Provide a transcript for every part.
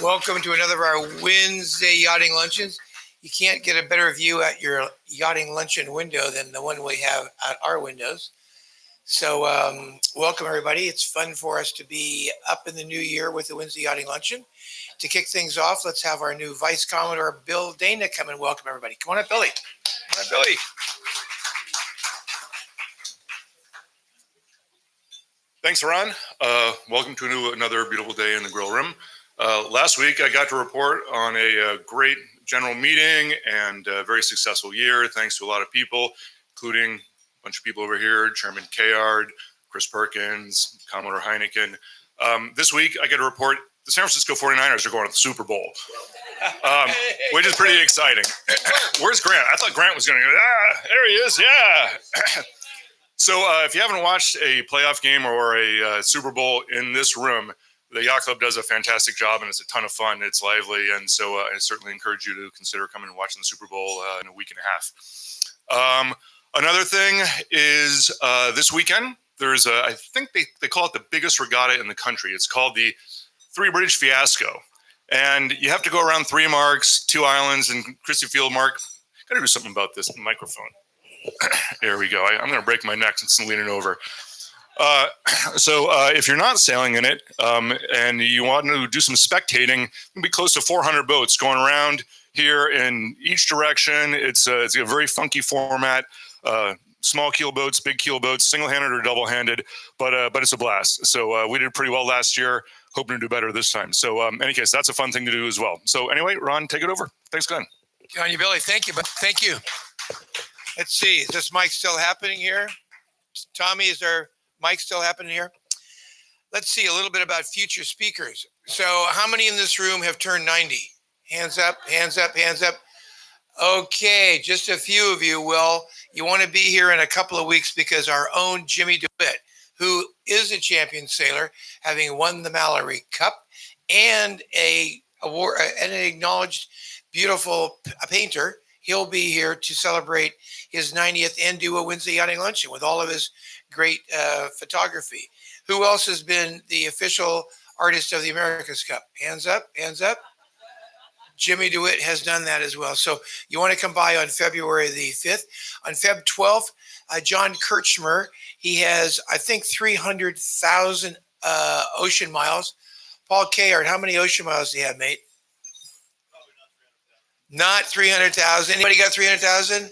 Welcome to another of our Wednesday yachting luncheons. You can't get a better view at your yachting luncheon window than the one we have at our windows. So welcome everybody. It's fun for us to be up in the new year with the Wednesday yachting luncheon. To kick things off, let's have our new Vice Commodore Bill Dana come and welcome everybody. Come on up, Billy. Come on up, Billy. Thanks, Ron. Welcome to another beautiful day in the grill room. Last week, I got to report on a great general meeting and a very successful year, thanks to a lot of people, including a bunch of people over here, Chairman Kayard, Chris Perkins, Commodore Heineken. This week, I get to report the San Francisco 49ers are going to the Super Bowl, which is pretty exciting. Where's Grant? I thought Grant was going to go, there he is, yeah. So if you haven't watched a playoff game or a Super Bowl in this room, the Yacht Club does a fantastic job, and it's a ton of fun. It's lively, and so I certainly encourage you to consider coming and watching the Super Bowl in a week and a half. Another thing is this weekend, there's I think they call it the biggest regatta in the country. It's called the Three British Fiasco, and you have to go around three marks, two islands, and Christie Field mark. Got to do something about this microphone. There we go. I'm going to break my neck since I'm leaning over. So if you're not sailing in it and you want to do some spectating, it'll be close to 400 boats going around here in each direction. It's a very funky format. Small keel boats, big keel boats, single-handed or double-handed, but it's a blast. So we did pretty well last year. Hoping to do better this time. So in any case, that's a fun thing to do as well. So anyway, Ron, take it over. Thanks, Glenn. Good on you, Billy. Thank you. Thank you. Let's see. Is this mic still happening here? Tommy, is there mic still happening here? Let's see a little bit about future speakers. So how many in this room have turned 90? Hands up, hands up, hands up. Okay, just a few of you. Well, you want to be here in a couple of weeks because our own Jimmy DeWitt, who is a champion sailor, having won the Mallory Cup, and an acknowledged beautiful painter, he'll be here to celebrate his 90th and do a Wednesday yachting luncheon with all of his great photography. Who else has been the official artist of the America's Cup? Hands up, hands up. Jimmy DeWitt has done that as well. So you want to come by on February the 5th. On Feb 12th, John Kirchmer, he has, I think, 300,000 ocean miles. Paul Kayard, how many ocean miles do you have, mate? Not 300,000. Anybody got 300,000?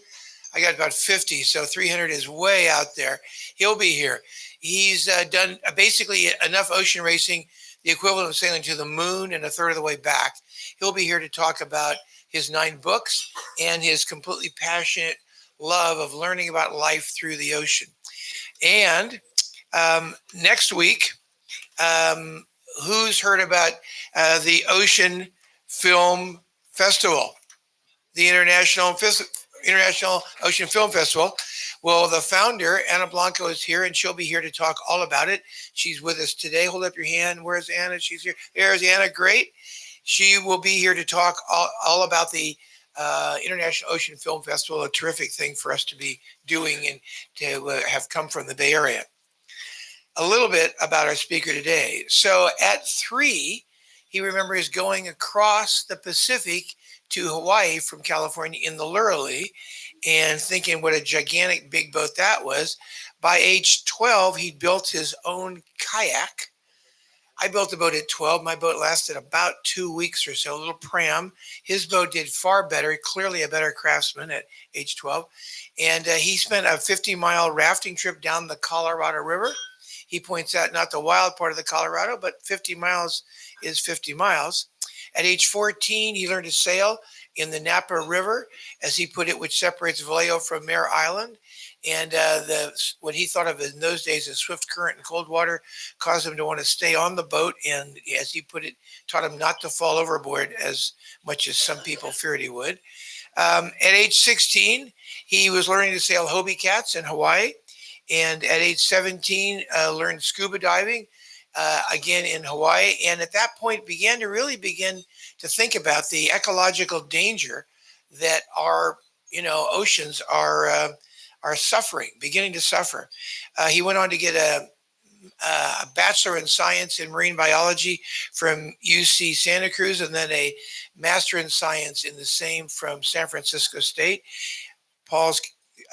I got about 50, so 300 is way out there. He'll be here. He's done basically enough ocean racing, the equivalent of sailing to the moon and a third of the way back. He'll be here to talk about his 9 books and his completely passionate love of learning about life through the ocean. And next week, who's heard about the Ocean Film Festival? The International Ocean Film Festival. Well, the founder, Anna Blanco, is here, and she'll be here to talk all about it. She's with us today. Hold up your hand. Where's Anna? She's here. There's Anna. Great. She will be here to talk all about the International Ocean Film Festival, a terrific thing for us to be doing and to have come from the Bay Area. A little bit about our speaker today. So at 3, he remembers going across the Pacific to Hawaii from California in the Lurley and thinking what a gigantic big boat that was. By age 12, he built his own kayak. I built a boat at 12. My boat lasted about 2 weeks or so, a little pram. His boat did far better, clearly a better craftsman at age 12. And he spent a 50-mile rafting trip down the Colorado River. He points out not the wild part of the Colorado, but 50 miles is 50 miles. At age 14, he learned to sail in the Napa River, as he put it, which separates Vallejo from Mare Island. And what he thought of in those days as swift current and cold water caused him to want to stay on the boat. And as he put it, taught him not to fall overboard as much as some people feared he would. At age 16, he was learning to sail Hobie Cats in Hawaii. And at age 17, learned scuba diving. Again in Hawaii, and at that point begin to think about the ecological danger that our oceans are beginning to suffer. He went on to get a a Bachelor in Science in Marine Biology from UC Santa Cruz, and then a Master in Science in the same from San Francisco State. Paul's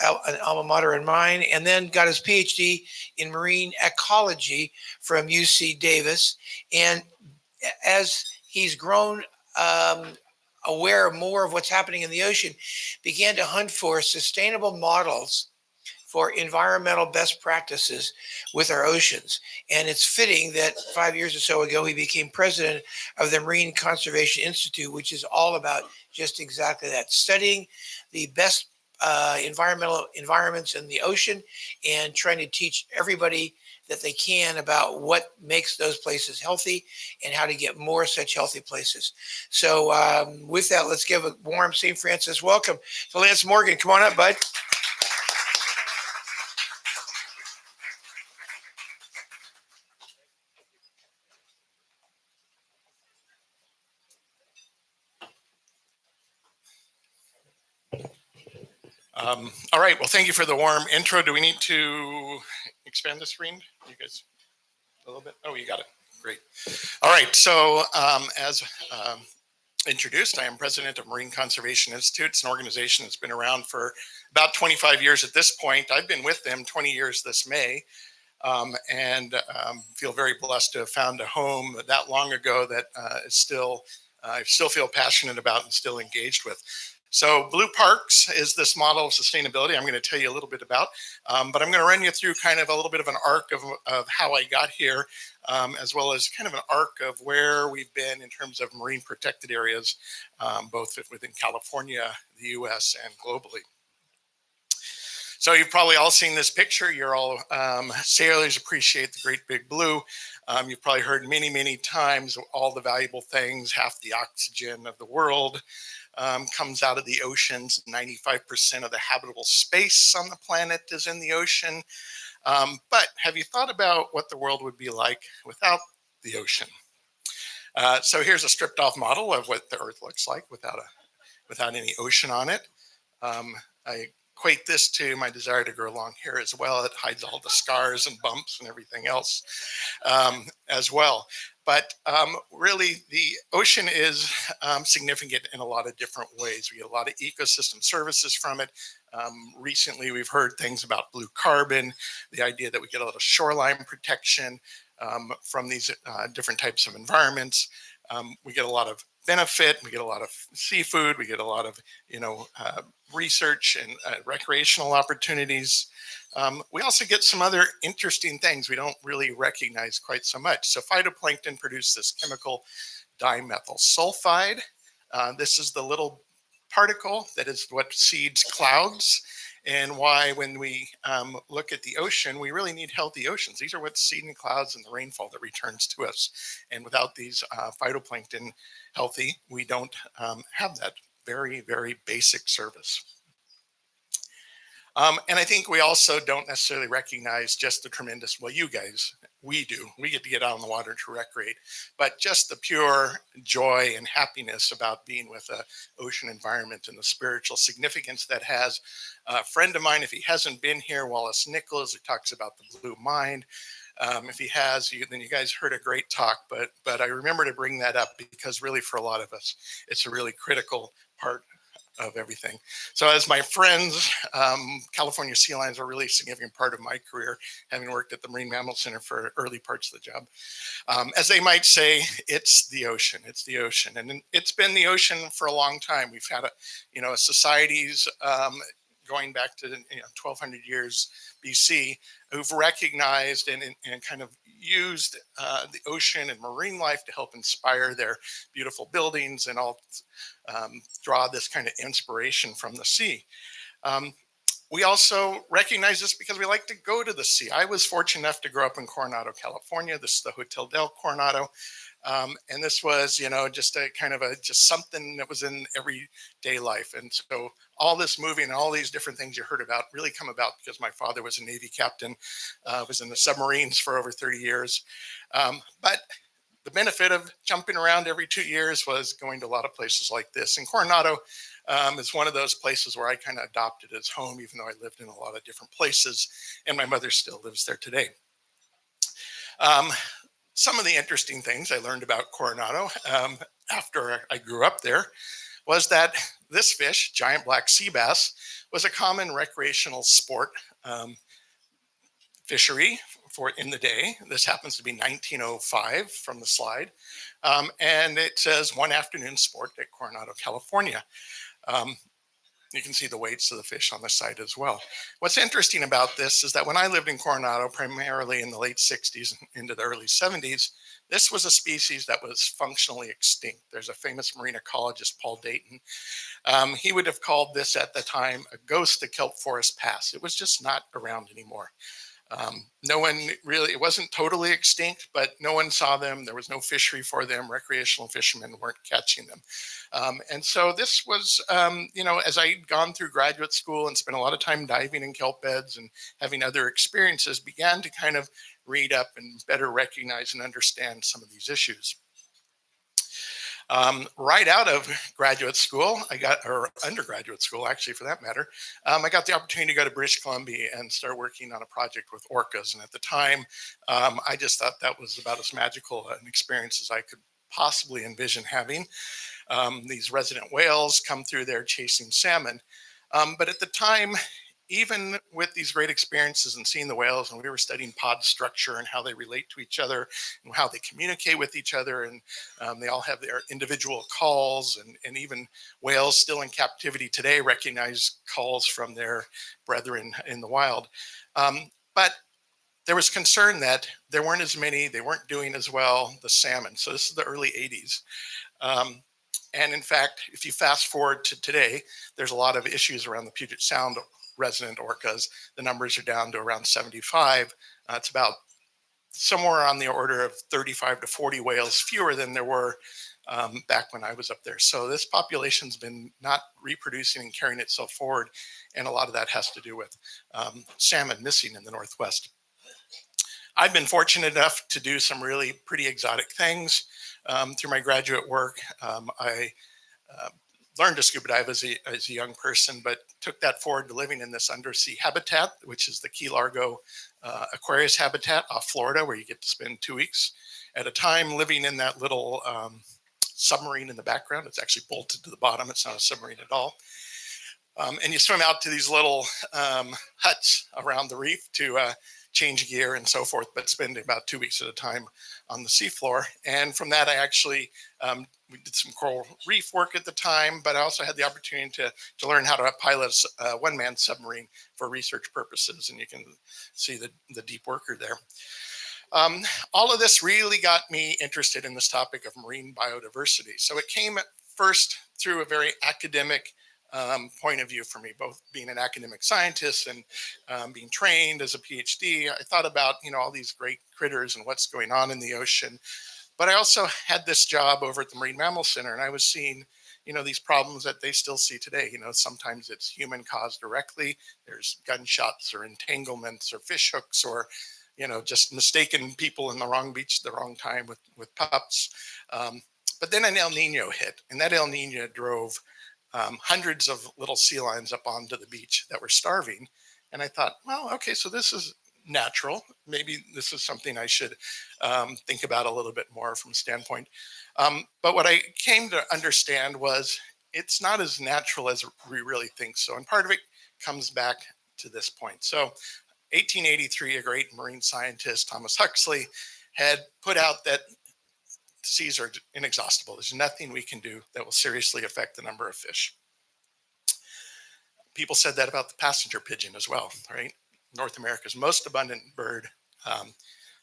an alma mater and mine, and then got his PhD in marine ecology from UC Davis. And as he's grown aware more of what's happening in the ocean, began to hunt for sustainable models for environmental best practices with our oceans. And it's fitting that 5 years or so ago, he became president of the Marine Conservation Institute, which is all about just exactly that, studying the best environmental environments in the ocean and trying to teach everybody that they can about what makes those places healthy and how to get more such healthy places. So with that, let's give a warm St. Francis welcome to Lance Morgan. Come on up, bud. All right. Well, thank you for the warm intro. Do we need to expand the screen? You guys, a little bit? Oh, you got it. Great. All right. So as introduced, I am president of Marine Conservation Institute. It's an organization that's been around for about 25 years at this point. I've been with them 20 years this May, and feel very blessed to have found a home that long ago that is still, I still feel passionate about and still engaged with. So Blue Parks is this model of sustainability I'm going to tell you a little bit about, but I'm going to run you through kind of a little bit of an arc of how I got here, as well as kind of an arc of where we've been in terms of marine protected areas, both within California, the US, and globally. So you've probably all seen this picture. You're all sailors, appreciate the great big blue. You've probably heard many, many times all the valuable things, half the oxygen of the world comes out of the oceans. 95% of the habitable space on the planet is in the ocean. But have you thought about what the world would be like without the ocean? So here's a stripped off model of what the Earth looks like without any ocean on it. I equate this to my desire to grow long hair as well. It hides all the scars and bumps and everything else as well. But really, the ocean is significant in a lot of different ways. We get a lot of ecosystem services from it. Recently, we've heard things about blue carbon, the idea that we get a lot of shoreline protection from these different types of environments. We get a lot of benefit. We get a lot of seafood. We get a lot of, research and recreational opportunities. We also get some other interesting things we don't really recognize quite so much. So phytoplankton produce this chemical dimethyl sulfide. This is the little particle that is what seeds clouds, and why when we look at the ocean, we really need healthy oceans. These are what's seeding clouds and the rainfall that returns to us. And without these phytoplankton healthy, we don't have that very, very basic service. And I think we also don't necessarily recognize just the tremendous, well, you guys, we do. We get to get out on the water to recreate, but just the pure joy and happiness about being with an ocean environment and the spiritual significance that has. A friend of mine, if he hasn't been here, Wallace Nichols, who talks about the blue mind. If he has, then you guys heard a great talk, but I remember to bring that up because really for a lot of us, it's a really critical part of everything. So as my friends, California sea lions are a really significant part of my career, having worked at the Marine Mammal Center for early parts of the job. As they might say, it's the ocean, and it's been the ocean for a long time. We've had societies going back to 1200 years BC who've recognized and kind of used the ocean and marine life to help inspire their beautiful buildings and all draw this kind of inspiration from the sea. We also recognize this because we like to go to the sea. I was fortunate enough to grow up in Coronado, California. This is the Hotel del Coronado. And this was, just a kind of just something that was in everyday life. And so all this moving and all these different things you heard about really come about because my father was a Navy captain, was in the submarines for over 30 years. But the benefit of jumping around every 2 years was going to a lot of places like this. And Coronado is one of those places where I kind of adopted as home, even though I lived in a lot of different places. And my mother still lives there today. Um, some of the interesting things I learned about Coronado after I grew up there was that this fish, giant black sea bass, was a common recreational sport fishery for in the day. This happens to be 1905 from the slide. And it says one afternoon sport at Coronado, California. Um, you can see the weights of the fish on the site as well. What's interesting about this is that when I lived in Coronado, primarily in the late 60s into the early 70s, this was a species that was functionally extinct. There's a famous marine ecologist, Paul Dayton. He would have called this at the time a ghost of kelp forest pass. It was just not around anymore. No one really, it wasn't totally extinct, but no one saw them. There was no fishery for them. Recreational fishermen weren't catching them. And so this was, as I'd gone through graduate school and spent a lot of time diving in kelp beds and having other experiences, began to kind of read up and better recognize and understand some of these issues. Right out of graduate school, or undergraduate school, actually, for that matter, I got the opportunity to go to British Columbia and start working on a project with orcas. And at the time, I just thought that was about as magical an experience as I could possibly envision having. These resident whales come through there chasing salmon. But at the time, even with these great experiences and seeing the whales, and we were studying pod structure and how they relate to each other and how they communicate with each other, and they all have their individual calls, and even whales still in captivity today recognize calls from their brethren in the wild. But there was concern that there weren't as many, they weren't doing as well, the salmon. So this is the early 80s. And in fact, if you fast forward to today, there's a lot of issues around the Puget Sound resident orcas. The numbers are down to around 75. It's about somewhere on the order of 35 to 40 whales fewer than there were back when I was up there. So this population's been not reproducing and carrying itself forward. And a lot of that has to do with salmon missing in the Northwest. I've been fortunate enough to do some really pretty exotic things through my graduate work. I learned to scuba dive as a young person, but took that forward to living in this undersea habitat, which is the Key Largo Aquarius habitat off Florida, where you get to spend 2 weeks at a time living in that little submarine in the background. It's actually bolted to the bottom. It's not a submarine at all. And you swim out to these little huts around the reef to change gear and so forth, but spend about 2 weeks at a time on the seafloor. And from that, I actually, we did some coral reef work at the time, but I also had the opportunity to learn how to pilot a one-man submarine for research purposes. And you can see the deep worker there. All of this really got me interested in this topic of marine biodiversity. So it came first through a very academic point of view for me, both being an academic scientist and being trained as a PhD. I thought about, all these great critters and what's going on in the ocean. But I also had this job over at the Marine Mammal Center, and I was seeing, these problems that they still see today. Sometimes it's human caused directly. There's gunshots or entanglements or fish hooks or, just mistaken people in the wrong beach at the wrong time with pups. But then an El Nino hit, and that El Nino drove hundreds of little sea lions up onto the beach that were starving. And I thought, well, okay, so this is natural. Maybe this is something I should think about a little bit more from a standpoint. But what I came to understand was it's not as natural as we really think so. And part of it comes back to this point. So 1883, a great marine scientist, Thomas Huxley, had put out that seas are inexhaustible. There's nothing we can do that will seriously affect the number of fish. People said that about the passenger pigeon as well, right? North America's most abundant bird,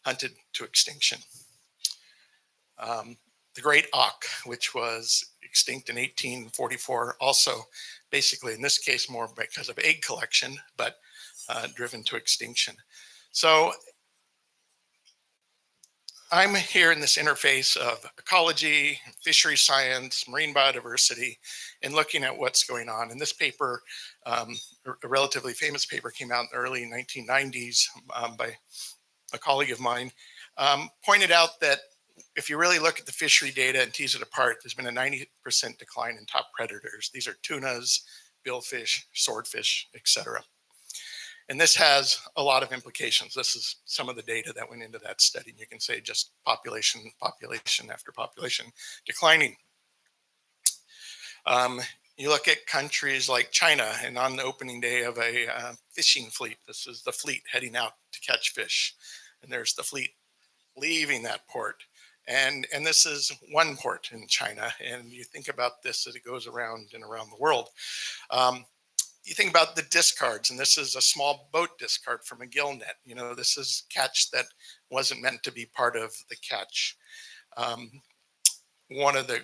hunted to extinction. The great auk, which was extinct in 1844, also basically in this case more because of egg collection, but driven to extinction. So I'm here in this interface of ecology, fishery science, marine biodiversity, and looking at what's going on. And this paper, a relatively famous paper, came out in the early 1990s by a colleague of mine, pointed out that if you really look at the fishery data and tease it apart, there's been a 90% decline in top predators. These are tunas, billfish, swordfish, etc. And this has a lot of implications. This is some of the data that went into that study. And you can say just population after population declining. You look at countries like China, and on the opening day of a fishing fleet, this is the fleet heading out to catch fish. And there's the fleet leaving that port. And this is one port in China. And you think about this as it goes around and around the world. You think about the discards, and this is a small boat discard from a gill net. You know, this is catch that wasn't meant to be part of the catch. One of the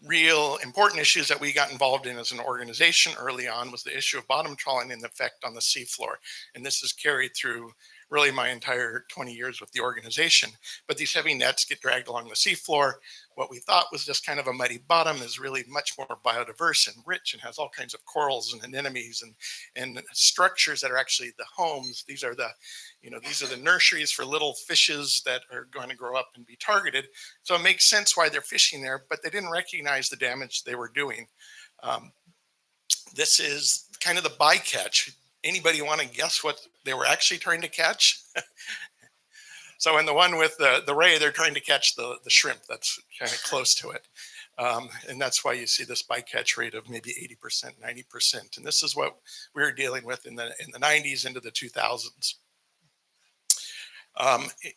real important issues that we got involved in as an organization early on was the issue of bottom trawling and the effect on the seafloor. And this is carried through really my entire 20 years with the organization. But these heavy nets get dragged along the seafloor. What we thought was just kind of a muddy bottom is really much more biodiverse and rich and has all kinds of corals and anemones and structures that are actually the homes. These are the, these are the nurseries for little fishes that are going to grow up and be targeted. So it makes sense why they're fishing there, but they didn't recognize the damage they were doing. This is kind of the bycatch. Anybody want to guess what they were actually trying to catch? So in the one with the ray, they're trying to catch the shrimp that's kind of close to it. And that's why you see this bycatch rate of maybe 80%, 90%. And this is what we were dealing with in the 90s into the 2000s.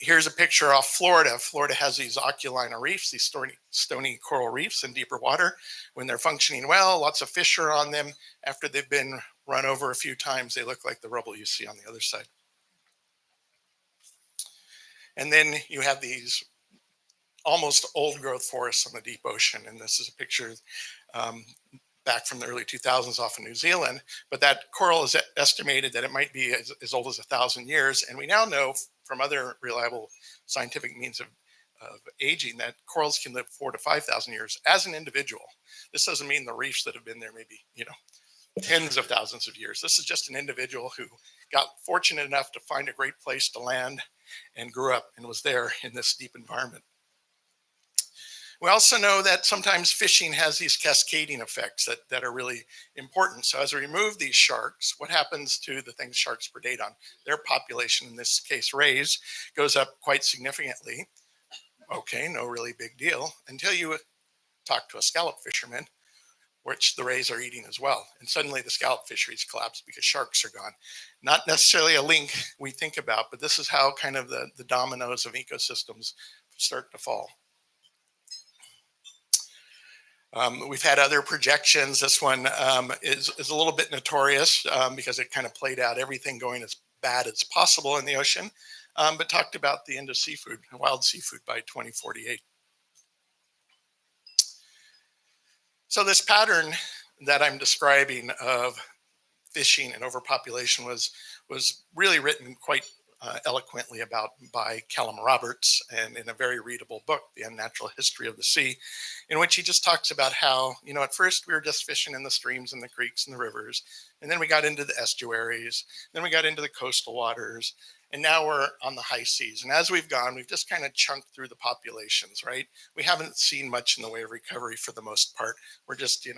Here's a picture off Florida. Florida has these oculina reefs, these stony coral reefs in deeper water. When they're functioning well, lots of fish are on them. After they've been run over a few times, they look like the rubble you see on the other side. And then you have these almost old growth forests on the deep ocean. And this is a picture back from the early 2000s off of New Zealand. But that coral is estimated that it might be as old as 1,000 years. And we now know from other reliable scientific means of aging that corals can live 4,000 to 5,000 years as an individual. This doesn't mean the reefs that have been there maybe, tens of thousands of years. This is just an individual who got fortunate enough to find a great place to land and grew up and was there in this deep environment. We also know that sometimes fishing has these cascading effects that are really important. So as we remove these sharks, what happens to the things sharks predate on? Their population, in this case rays, goes up quite significantly. Okay, no really big deal, until you talk to a scallop fisherman, which the rays are eating as well. And suddenly the scallop fisheries collapse because sharks are gone. Not necessarily a link we think about, but this is how kind of the dominoes of ecosystems start to fall. We've had other projections. This one is a little bit notorious because it kind of played out everything going as bad as possible in the ocean, but talked about the end of seafood, wild seafood by 2048. So this pattern that I'm describing of fishing and overpopulation was really written quite eloquently about by Callum Roberts, and in a very readable book, The Unnatural History of the Sea, in which he just talks about how, at first we were just fishing in the streams and the creeks and the rivers, and then we got into the estuaries, then we got into the coastal waters, and now we're on the high seas. And as we've gone, we've just kind of chunked through the populations, right? We haven't seen much in the way of recovery for the most part. We're just,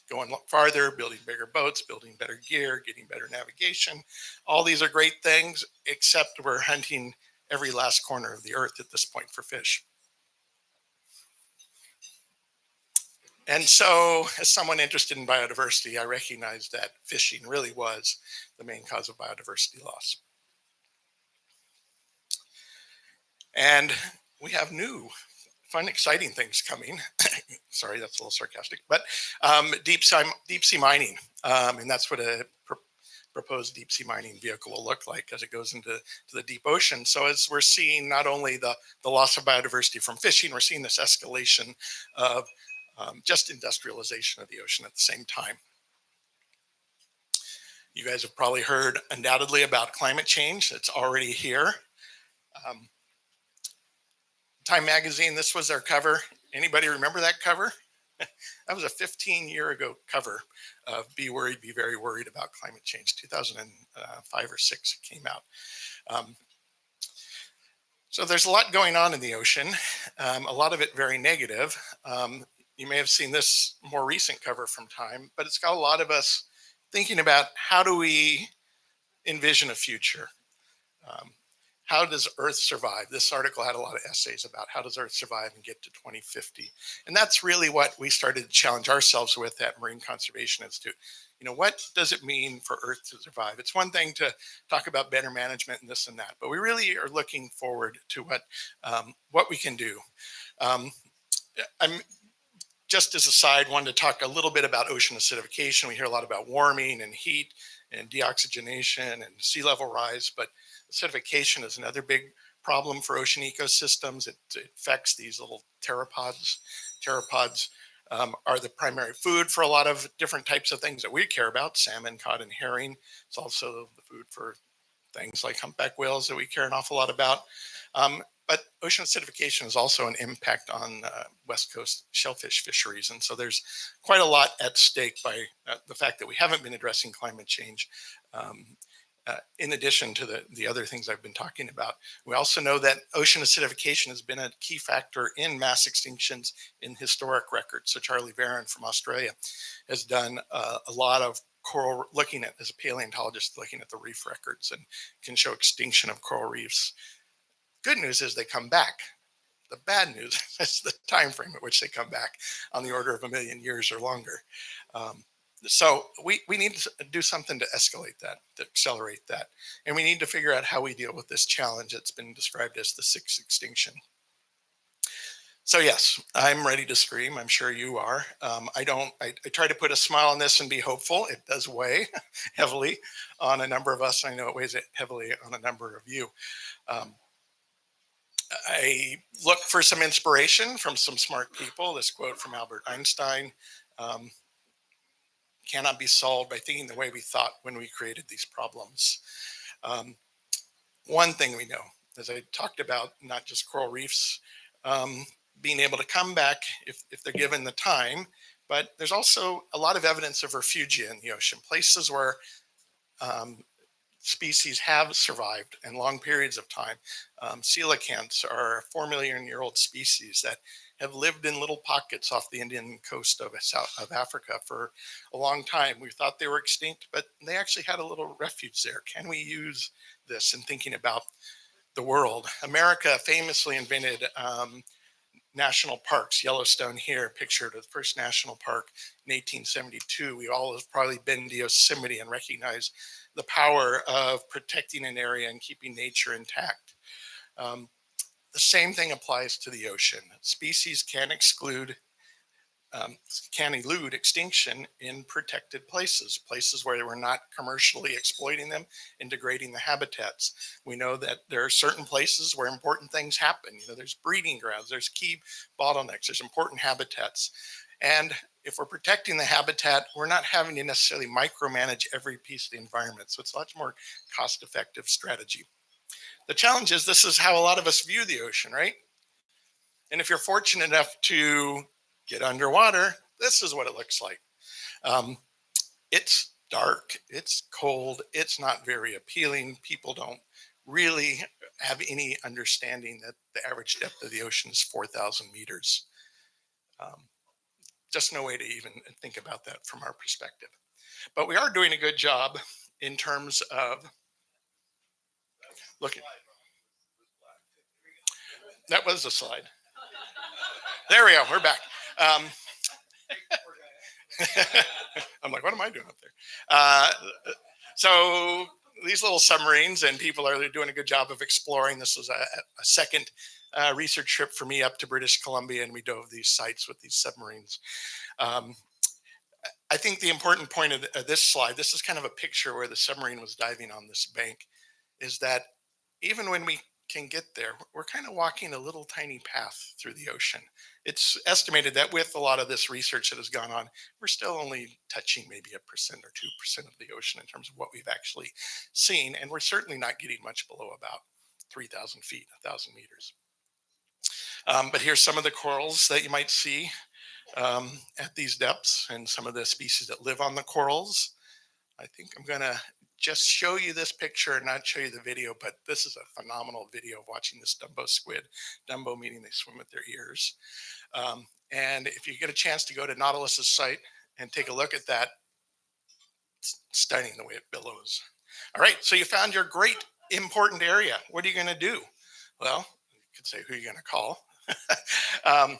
going farther, building bigger boats, building better gear, getting better navigation. All these are great things, except we're hunting every last corner of the earth at this point for fish. And so, as someone interested in biodiversity, I recognized that fishing really was the main cause of biodiversity loss. And we have new, fun, exciting things coming. Sorry, that's a little sarcastic, but deep sea mining. And that's what a proposed deep sea mining vehicle will look like as it goes into the deep ocean. So as we're seeing not only the loss of biodiversity from fishing, we're seeing this escalation of just industrialization of the ocean at the same time. You guys have probably heard undoubtedly about climate change. It's already here. Time magazine, this was their cover. Anybody remember that cover? That was a 15-year ago cover of Be Worried, Be Very Worried About Climate Change. 2005 or 6 it came out. So there's a lot going on in the ocean, a lot of it very negative. You may have seen this more recent cover from Time, but it's got a lot of us thinking about how do we envision a future. Um, how does Earth survive? This article had a lot of essays about how does Earth survive and get to 2050. And that's really what we started to challenge ourselves with at Marine Conservation Institute. What does it mean for Earth to survive? It's one thing to talk about better management and this and that, but we really are looking forward to what we can do. I'm just as a side, wanted to talk a little bit about ocean acidification. We hear a lot about warming and heat and deoxygenation and sea level rise, but acidification is another big problem for ocean ecosystems. It affects these little pteropods. Pteropods are the primary food for a lot of different types of things that we care about: salmon, cod, and herring. It's also the food for things like humpback whales that we care an awful lot about. But ocean acidification is also an impact on West Coast shellfish fisheries. And so there's quite a lot at stake by the fact that we haven't been addressing climate change. In addition to the other things I've been talking about, we also know that ocean acidification has been a key factor in mass extinctions in historic records. So Charlie Varon from Australia has done a lot of coral, looking at, as a paleontologist, looking at the reef records, and can show extinction of coral reefs. Good news is they come back. The bad news is the time frame at which they come back, on the order of 1 million years or longer. So we need to do something to escalate that, to accelerate that. And we need to figure out how we deal with this challenge that's been described as the sixth extinction. So yes, I'm ready to scream. I'm sure you are. I try to put a smile on this and be hopeful. It does weigh heavily on a number of us. I know it weighs heavily on a number of you. I look for some inspiration from some smart people. This quote from Albert Einstein: cannot be solved by thinking the way we thought when we created these problems. One thing we know, as I talked about, not just coral reefs being able to come back if they're given the time, but there's also a lot of evidence of refugia in the ocean, places where species have survived in long periods of time. Coelacanths are a 4 million year old species that have lived in little pockets off the Indian coast of Africa for a long time. We thought they were extinct, but they actually had a little refuge there. Can we use this in thinking about the world? America famously invented national parks. Yellowstone here, pictured as the first national park in 1872. We all have probably been to Yosemite and recognized the power of protecting an area and keeping nature intact. The same thing applies to the ocean. Species can elude extinction in protected places, places where we're not commercially exploiting them and degrading the habitats. We know that there are certain places where important things happen. There's breeding grounds, there's key bottlenecks, there's important habitats. And if we're protecting the habitat, we're not having to necessarily micromanage every piece of the environment. So it's a much more cost-effective strategy. The challenge is this is how a lot of us view the ocean, right? And if you're fortunate enough to get underwater, this is what it looks like. It's dark, it's cold, it's not very appealing. People don't really have any understanding that the average depth of the ocean is 4,000 meters. Just no way to even think about that from our perspective. But we are doing a good job in terms of looking. That was the slide. There we go. We're back. I'm like, what am I doing up there? So these little submarines, and people are doing a good job of exploring. This was a second research trip for me up to British Columbia, and we dove these sites with these submarines. I think the important point of this slide, this is kind of a picture where the submarine was diving on this bank, is that even when we can get there, we're kind of walking a little tiny path through the ocean. It's estimated that with a lot of this research that has gone on, we're still only touching maybe 1% or 2% of the ocean in terms of what we've actually seen. And we're certainly not getting much below about 3,000 feet, 1,000 meters. But here's some of the corals that you might see at these depths, and some of the species that live on the corals. I think I'm going to just show you this picture and not show you the video, but this is a phenomenal video of watching this Dumbo squid. Dumbo meaning they swim with their ears. And if you get a chance to go to Nautilus's site and take a look at that, it's stunning the way it billows. All right, so you found your great important area. What are you going to do? Well, you could say who you're going to call. um,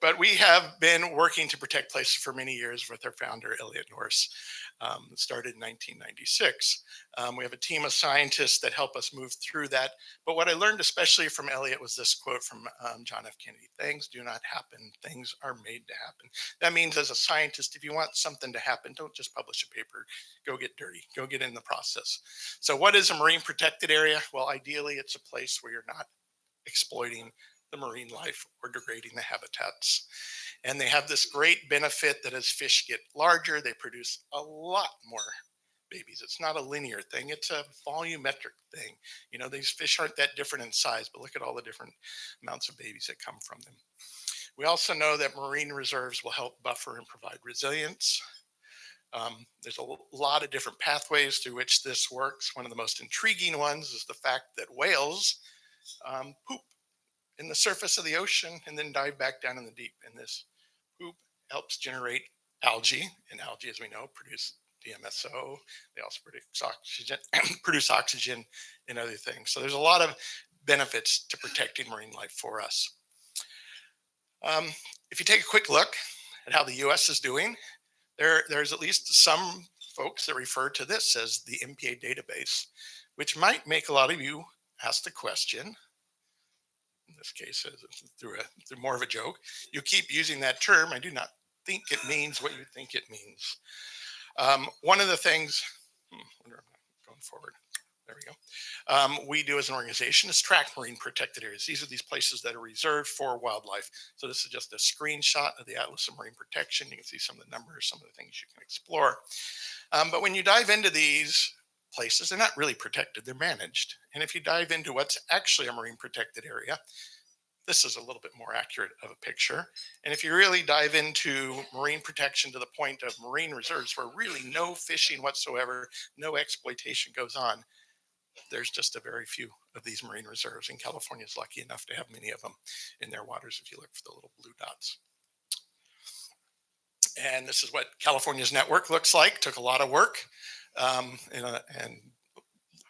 but we have been working to protect places for many years with our founder, Elliot Norris. Started in 1996. We have a team of scientists that help us move through that. But what I learned especially from Elliot was this quote from John F. Kennedy: things do not happen, things are made to happen. That means as a scientist, if you want something to happen, don't just publish a paper, go get dirty, go get in the process. So what is a marine protected area? Well, ideally it's a place where you're not exploiting the marine life or degrading the habitats. And they have this great benefit that as fish get larger, they produce a lot more babies. It's not a linear thing, it's a volumetric thing. You know, these fish aren't that different in size, but look at all the different amounts of babies that come from them. We also know that marine reserves will help buffer and provide resilience. There's a lot of different pathways through which this works. One of the most intriguing ones is the fact that whales poop in the surface of the ocean and then dive back down in the deep. And this poop helps generate algae, and algae, as we know, produce DMSO. They also produce oxygen, produce oxygen and other things. So there's a lot of benefits to protecting marine life for us. If you take a quick look at how the U.S. is doing, there's at least some folks that refer to this as the MPA database, which might make a lot of you ask the question. In this case, through more of a joke, you keep using that term. I do not think it means what you think it means. One of the things, going forward, there we go. We do as an organization is track marine protected areas. These are these places that are reserved for wildlife. So this is just a screenshot of the Atlas of Marine Protection. You can see some of the numbers, some of the things you can explore. But when you dive into these places, they're not really protected, they're managed. And if you dive into what's actually a marine protected area, this is a little bit more accurate of a picture. And if you really dive into marine protection to the point of marine reserves where really no fishing whatsoever, no exploitation goes on, there's just a very few of these marine reserves. And California is lucky enough to have many of them in their waters if you look for the little blue dots. And this is what California's network looks like. Took a lot of work. And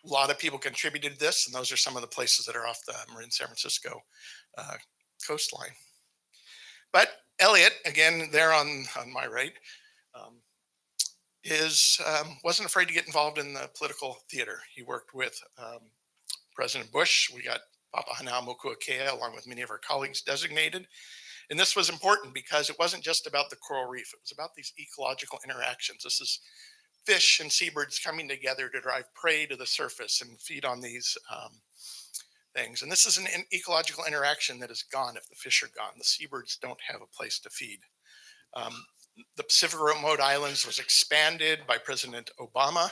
a lot of people contributed to this, and those are some of the places that are off the Marin San Francisco coastline. But Elliot, again, there on my right, wasn't afraid to get involved in the political theater. He worked with President Bush. We got Papa Hanau Mokuakea, along with many of our colleagues, designated. And this was important because it wasn't just about the coral reef. It was about these ecological interactions. This is fish and seabirds coming together to drive prey to the surface and feed on these things. And this is an ecological interaction that is gone if the fish are gone. The seabirds don't have a place to feed. The Pacific Remote Islands was expanded by President Obama.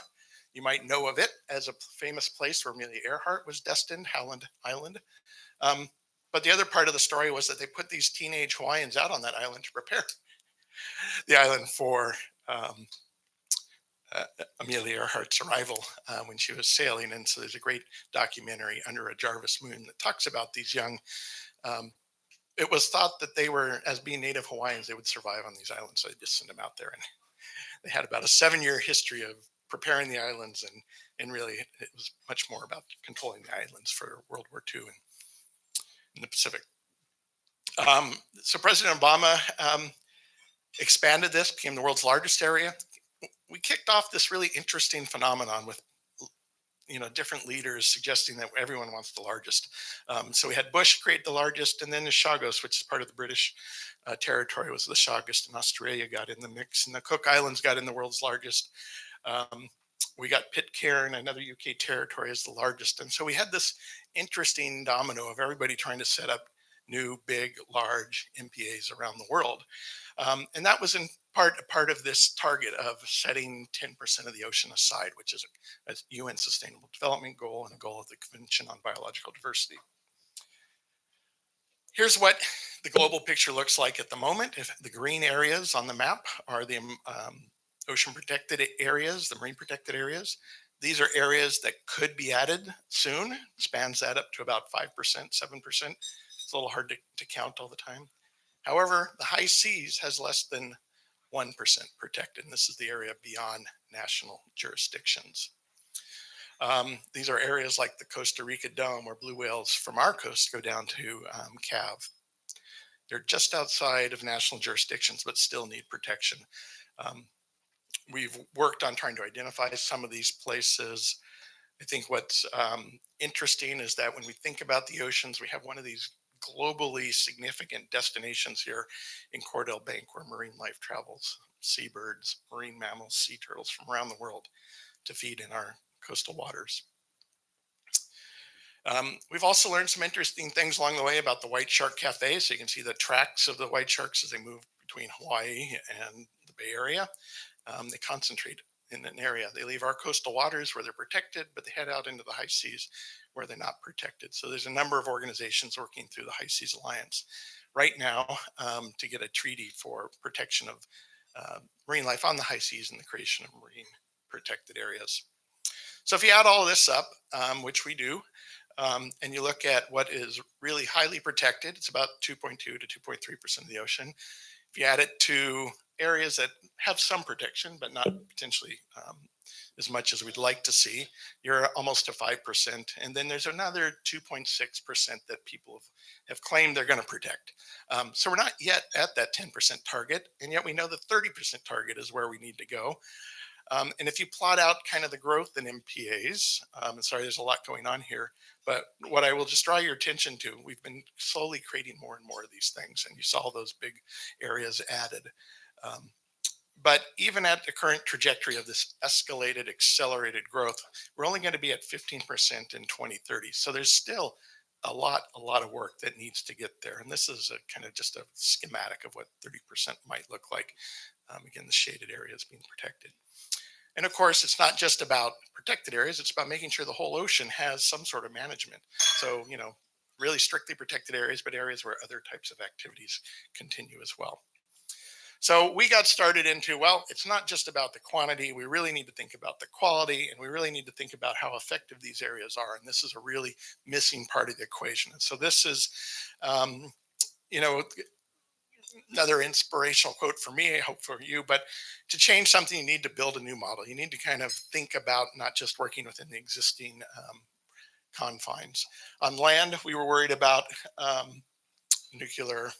You might know of it as a famous place where Amelia Earhart was destined, Howland Island. But the other part of the story was that they put these teenage Hawaiians out on that island to prepare the island for Amelia Earhart's arrival when she was sailing. And so there's a great documentary, Under a Jarvis Moon, that talks about these young. It was thought that they were, as being native Hawaiians, they would survive on these islands. So they just sent them out there. And they had about a 7-year history of preparing the islands. And really, it was much more about controlling the islands for World War II in the Pacific. So President Obama expanded this, became the world's largest area. We kicked off this really interesting phenomenon with, different leaders suggesting that everyone wants the largest. So we had Bush create the largest, and then the Chagos, which is part of the British territory, was the Chagos, and Australia got in the mix, and the Cook Islands got in the world's largest. We got Pitcairn, another UK territory, as the largest. And so we had this interesting domino of everybody trying to set up new, big, large MPAs around the world. And that was in part of this target of setting 10% of the ocean aside, which is a UN Sustainable Development Goal and a goal of the Convention on Biological Diversity. Here's what the global picture looks like at the moment. If the green areas on the map are the ocean protected areas, the marine protected areas. These are areas that could be added soon. Spans that up to about 5%, 7%. It's a little hard to count all the time. However, the high seas has less than 1% protected. And this is the area beyond national jurisdictions. These are areas like the Costa Rica Dome, where blue whales from our coast go down to calve. They're just outside of national jurisdictions, but still need protection. Um, we've worked on trying to identify some of these places. I think what's interesting is that when we think about the oceans, we have one of these globally significant destinations here in Cordell Bank, where marine life travels, seabirds, marine mammals, sea turtles from around the world to feed in our coastal waters. We've also learned some interesting things along the way about the White Shark Cafe. So you can see the tracks of the white sharks as they move between Hawaii and the Bay Area. They concentrate in an area. They leave our coastal waters where they're protected, but they head out into the high seas where they're not protected. So there's a number of organizations working through the High Seas Alliance right now to get a treaty for protection of marine life on the high seas and the creation of marine protected areas. So if you add all of this up, which we do, and you look at what is really highly protected, it's about 2.2 to 2.3% of the ocean. If you add it to areas that have some protection, but not potentially as much as we'd like to see, you're almost to 5%. And then there's another 2.6% that people have claimed they're going to protect. So we're not yet at that 10% target. And yet we know the 30% target is where we need to go. And if you plot out kind of the growth in MPAs, sorry, there's a lot going on here, but what I will just draw your attention to, we've been slowly creating more and more of these things, and you saw those big areas added. But even at the current trajectory of this escalated, accelerated growth, we're only going to be at 15% in 2030. So there's still a lot of work that needs to get there. And this is a kind of just a schematic of what 30% might look like. Again, the shaded areas being protected. And of course, it's not just about protected areas, it's about making sure the whole ocean has some sort of management. So, really strictly protected areas, but areas where other types of activities continue as well. So we got started into, well, it's not just about the quantity. We really need to think about the quality, and we really need to think about how effective these areas are. And this is a really missing part of the equation. And so this is, another inspirational quote for me, I hope for you, but to change something, you need to build a new model. You need to kind of think about not just working within the existing confines. On land, we were worried about nuclear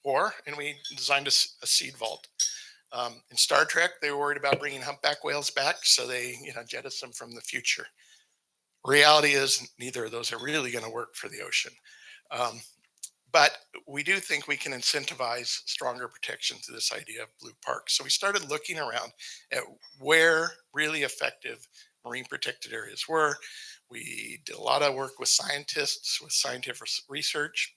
war, and we designed a seed vault. In Star Trek, they were worried about bringing humpback whales back, so they jettisoned from the future. Reality is neither of those are really going to work for the ocean. But we do think we can incentivize stronger protection through this idea of blue parks. So we started looking around at where really effective marine protected areas were. We did a lot of work with scientists, with scientific research,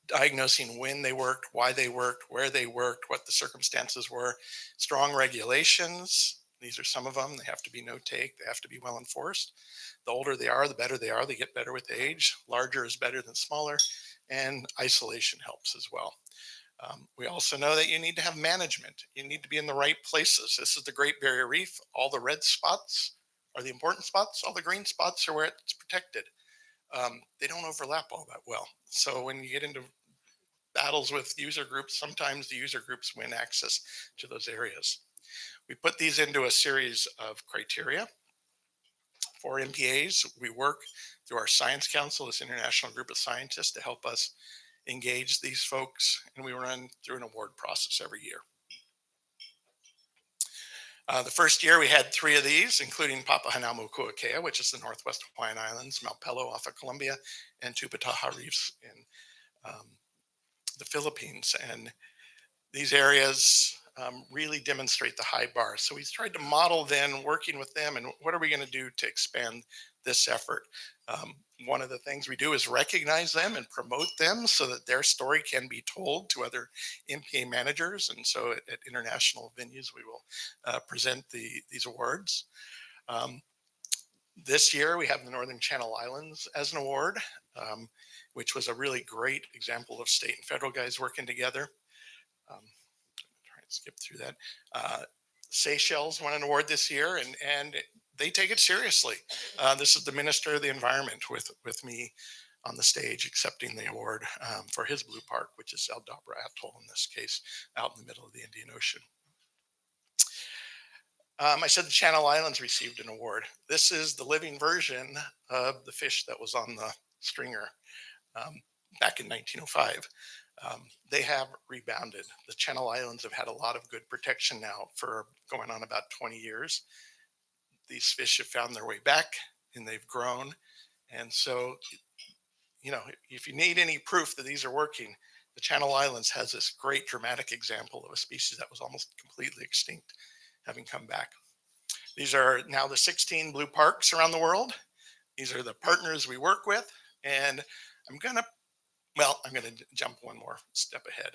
diagnosing when they worked, why they worked, where they worked, what the circumstances were. Strong regulations. These are some of them. They have to be no-take. They have to be well enforced. The older they are, the better they are. They get better with age. Larger is better than smaller. And isolation helps as well. We also know that you need to have management. You need to be in the right places. This is the Great Barrier Reef. All the red spots are the important spots. All the green spots are where it's protected. They don't overlap all that well. So when you get into battles with user groups, sometimes the user groups win access to those areas. We put these into a series of criteria. For MPAs, we work through our Science Council, this international group of scientists, to help us engage these folks, and we run through an award process every year. The first year we had 3 of these, including Papahanaumokuakea, which is the Northwest Hawaiian Islands, Malpelo off of Colombia, and Tupataha Reefs in the Philippines. And these areas really demonstrate the high bar. So we tried to model then working with them, and what are we going to do to expand this effort? One of the things we do is recognize them and promote them so that their story can be told to other MPA managers. And so at international venues, we will present these awards. This year, we have the Northern Channel Islands as an award, which was a really great example of state and federal guys working together. Try and skip through that. Seychelles won an award this year, and they take it seriously. This is the Minister of the Environment with me on the stage accepting the award for his blue park, which is Aldabra Atoll in this case, out in the middle of the Indian Ocean. I said the Channel Islands received an award. This is the living version of the fish that was on the stringer um, back in 1905. They have rebounded. The Channel Islands have had a lot of good protection now for going on about 20 years. These fish have found their way back and they've grown. And so, if you need any proof that these are working, the Channel Islands has this great dramatic example of a species that was almost completely extinct having come back. These are now the 16 blue parks around the world. These are the partners we work with. And I'm going to jump one more step ahead.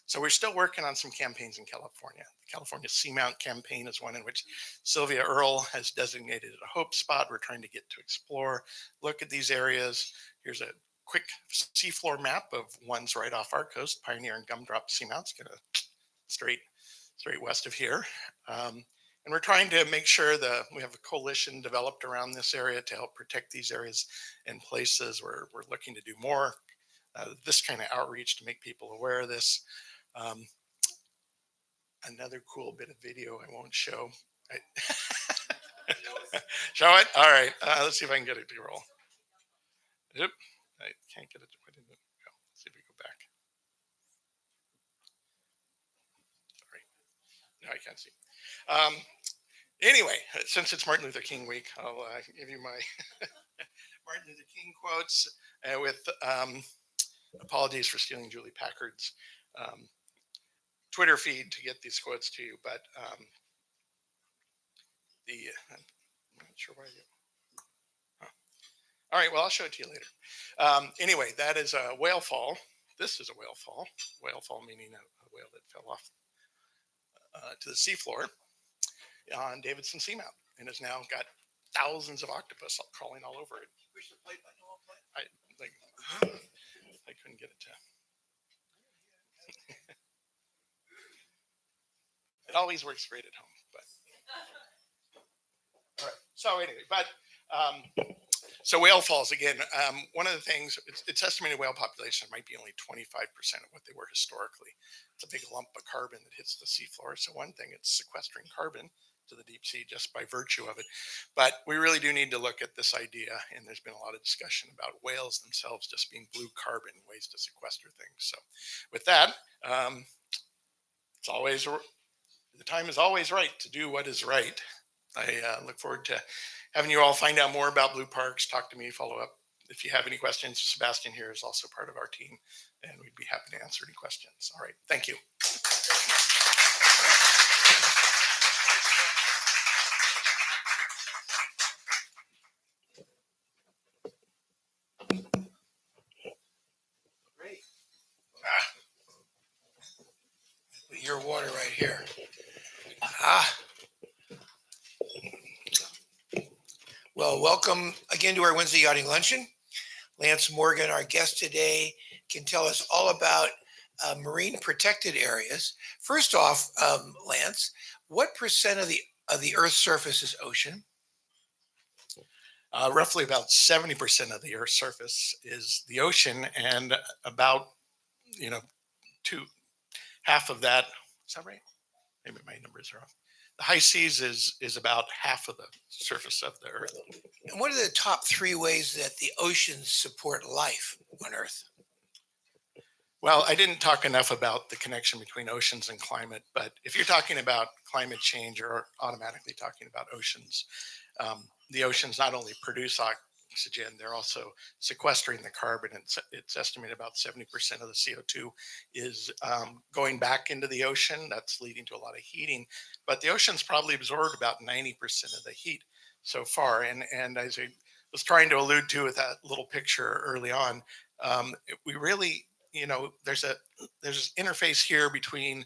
So we're still working on some campaigns in California. The California Seamount campaign is one in which Sylvia Earle has designated a hope spot. We're trying to get to explore, look at these areas. Here's a quick seafloor map of ones right off our coast. Pioneer and Gumdrop Seamounts, kind of straight west of here. And we're trying to make sure that we have a coalition developed around this area to help protect these areas and places. We're looking to do more this kind of outreach to make people aware of this. Another cool bit of video I won't show. Show it? All right. Let's see if I can get it to roll. Yep. I can't get it. Why didn't it go? Let's see if we go back. Sorry. No, I can't see. Anyway, since it's Martin Luther King week, I'll give you my Martin Luther King quotes with apologies for stealing Julie Packard's Twitter feed to get these quotes to you, but I'm not sure why you. Huh. All right, well, I'll show it to you later. Anyway, that is a whale fall. This is a whale fall. Whale fall meaning a whale that fell off to the seafloor on Davidson Seamount and has now got thousands of octopus crawling all over it. I couldn't get it to. It always works great at home, but all right. So anyway, so whale falls again. One of the things it's estimated whale population might be only 25% of what they were historically. It's a big lump of carbon that hits the seafloor. So one thing, it's sequestering carbon to the deep sea just by virtue of it. But we really do need to look at this idea, and there's been a lot of discussion about whales themselves just being blue carbon, ways to sequester things. So with that, it's always the time is always right to do what is right. I look forward to having you all find out more about blue parks. Talk to me, follow up. If you have any questions, Sebastian here is also part of our team, and we'd be happy to answer any questions. All right, thank you. Great. Put your water right here. Well, welcome again to our Wednesday Yachting Luncheon. Lance Morgan, our guest today, can tell us all about marine protected areas. First off, Lance, what percent of the Earth's surface is ocean? Roughly about 70% of the Earth's surface is the ocean, and about half of that. Is that right? Maybe my numbers are off. The high seas is about half of the surface of the Earth. And what are the top 3 ways that the oceans support life on Earth? Well, I didn't talk enough about the connection between oceans and climate, but if you're talking about climate change, you're automatically talking about oceans. The oceans not only produce oxygen, they're also sequestering the carbon. It's estimated about 70% of the CO2 is going back into the ocean. That's leading to a lot of heating, but the ocean's probably absorbed about 90% of the heat so far. And as I was trying to allude to with that little picture early on, we really, there's this interface here between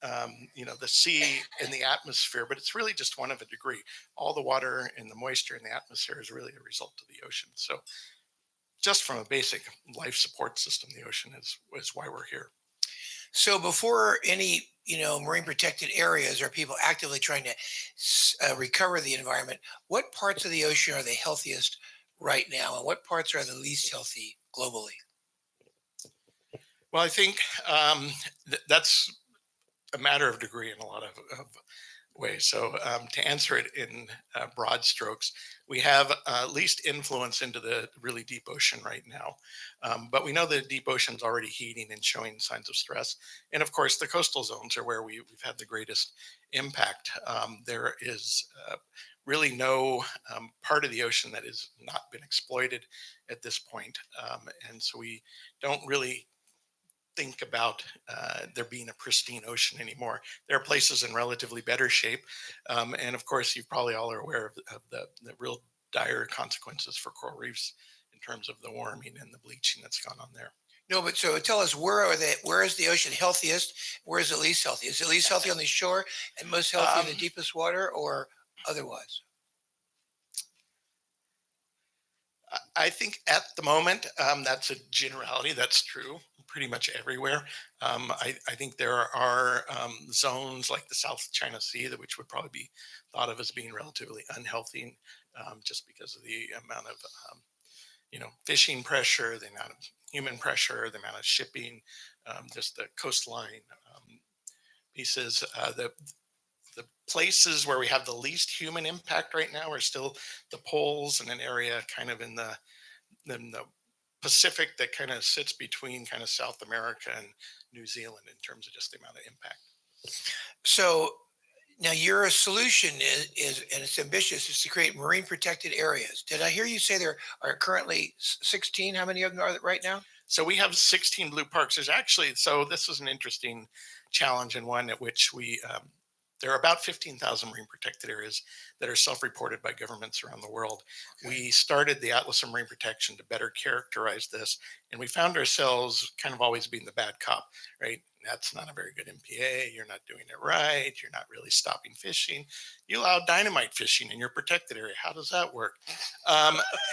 the sea and the atmosphere, but it's really just one of a degree. All the water and the moisture in the atmosphere is really a result of the ocean. So just from a basic life support system, the ocean is why we're here. So before any, marine protected areas or people actively trying to recover the environment, what parts of the ocean are the healthiest right now, and what parts are the least healthy globally? Well, I think that's a matter of degree in a lot of way. So to answer it in broad strokes, we have least influence into the really deep ocean right now. But we know the deep ocean is already heating and showing signs of stress. And of course, the coastal zones are where we've had the greatest impact. There is really no part of the ocean that has not been exploited at this point. And so we don't really think about there being a pristine ocean anymore. There are places in relatively better shape. And of course, you probably all are aware of the real dire consequences for coral reefs in terms of the warming and the bleaching that's gone on there. No, but so tell us where is the ocean healthiest? Where is it least healthy? Is it least healthy on the shore and most healthy in the deepest water, or otherwise? I think at the moment, that's a generality. That's true pretty much everywhere. I think there are zones like the South China Sea, which would probably be thought of as being relatively unhealthy, just because of the amount of fishing pressure, the amount of human pressure, the amount of shipping, just the coastline pieces. The places where we have the least human impact right now are still the poles and an area kind of in the Pacific that kind of sits between kind of South America and New Zealand in terms of just the amount of impact. So now your solution is and it's ambitious, is to create marine protected areas. Did I hear you say there are currently 16? How many of them are there right now? So we have 16 blue parks. There's actually, so this was an interesting challenge and one at which there are about 15,000 marine protected areas that are self-reported by governments around the world. Okay. We started the Atlas of Marine Protection to better characterize this, and we found ourselves kind of always being the bad cop, right? That's not a very good MPA. You're not doing it right. You're not really stopping fishing. You allow dynamite fishing in your protected area. How does that work?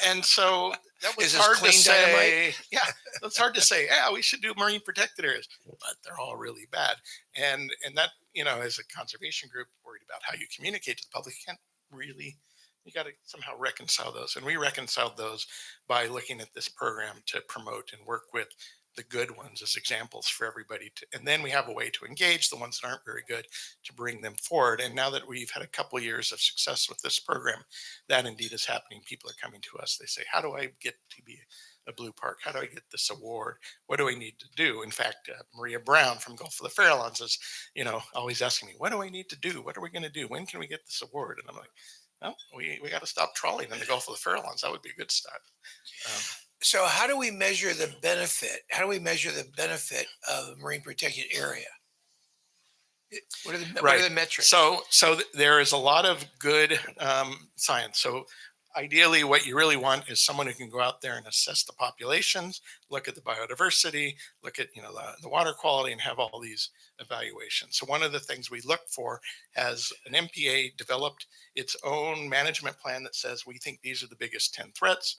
And so that was Is this hard to clean say. dynamite? Yeah, it's hard to say. Yeah, we should do marine protected areas, but they're all really bad. And that, as a conservation group worried about how you communicate to the public, you can't really. You got to somehow reconcile those, and we reconciled those by looking at this program to promote and work with the good ones as examples for everybody to, and then we have a way to engage the ones that aren't very good to bring them forward. And now that we've had a couple of years of success with this program, that indeed is happening. People are coming to us. They say, how do I get to be a blue park? How do I get this award? What do I need to do? In fact, Maria Brown from Gulf of the Farallones is, always asking me, what do I need to do? What are we going to do? When can we get this award? And I'm like, well, we got to stop trawling in the Gulf of the Farallones. That would be a good start. So how do we measure the benefit? How do we measure the benefit of a marine protected area? What are the metrics? So there is a lot of good science. So ideally, what you really want is someone who can go out there and assess the populations, look at the biodiversity, look at the water quality, and have all these evaluations. So one of the things we look for, has an MPA developed its own management plan that says we think these are the biggest 10 threats.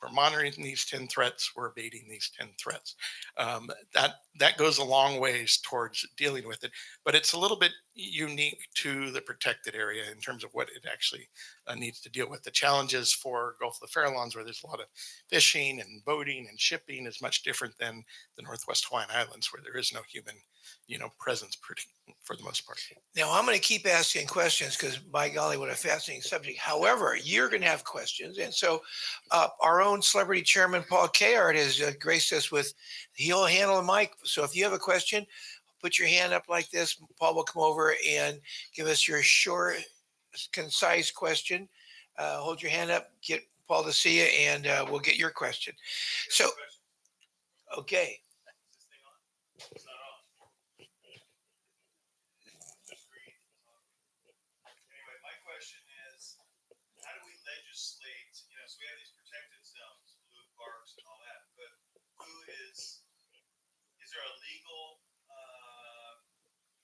We're monitoring these 10 threats. We're abating these 10 threats. That goes a long ways towards dealing with it, but it's a little bit unique to the protected area in terms of what it actually needs to deal with. The challenges for Gulf of the Farallones, where there's a lot of fishing and boating and shipping, is much different than the Northwest Hawaiian Islands, where there is no human, presence for the most part. Now I'm going to keep asking questions because, by golly, what a fascinating subject. However, you're going to have questions, and so our own celebrity chairman Paul Kayart has graced us with. He'll handle the mic. So if you have a question, put your hand up like this. Paul will come over and give us your short, concise question. Hold your hand up. Get Paul to see you, and we'll get your question. So, okay. Legislate, so we have these protected zones, blue parks and all that, but is there a legal,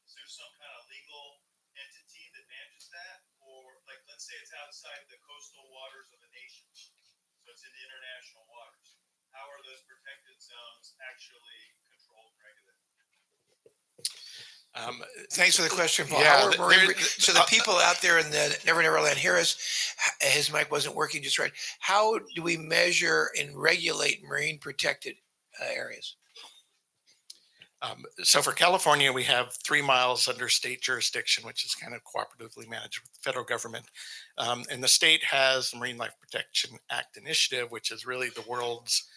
is there some kind of legal entity that manages that? Or like, let's say it's outside the coastal waters of a nation, so it's in the international waters. How are those protected zones actually controlled and regulated? Thanks for the question, Paul. Yeah, So the people out there in the Never Land hear us. His mic wasn't working just right. How do we measure and regulate marine protected areas? So for California, we have 3 miles under state jurisdiction, which is kind of cooperatively managed with the federal government. And the state has the Marine Life Protection Act initiative, which is really the world's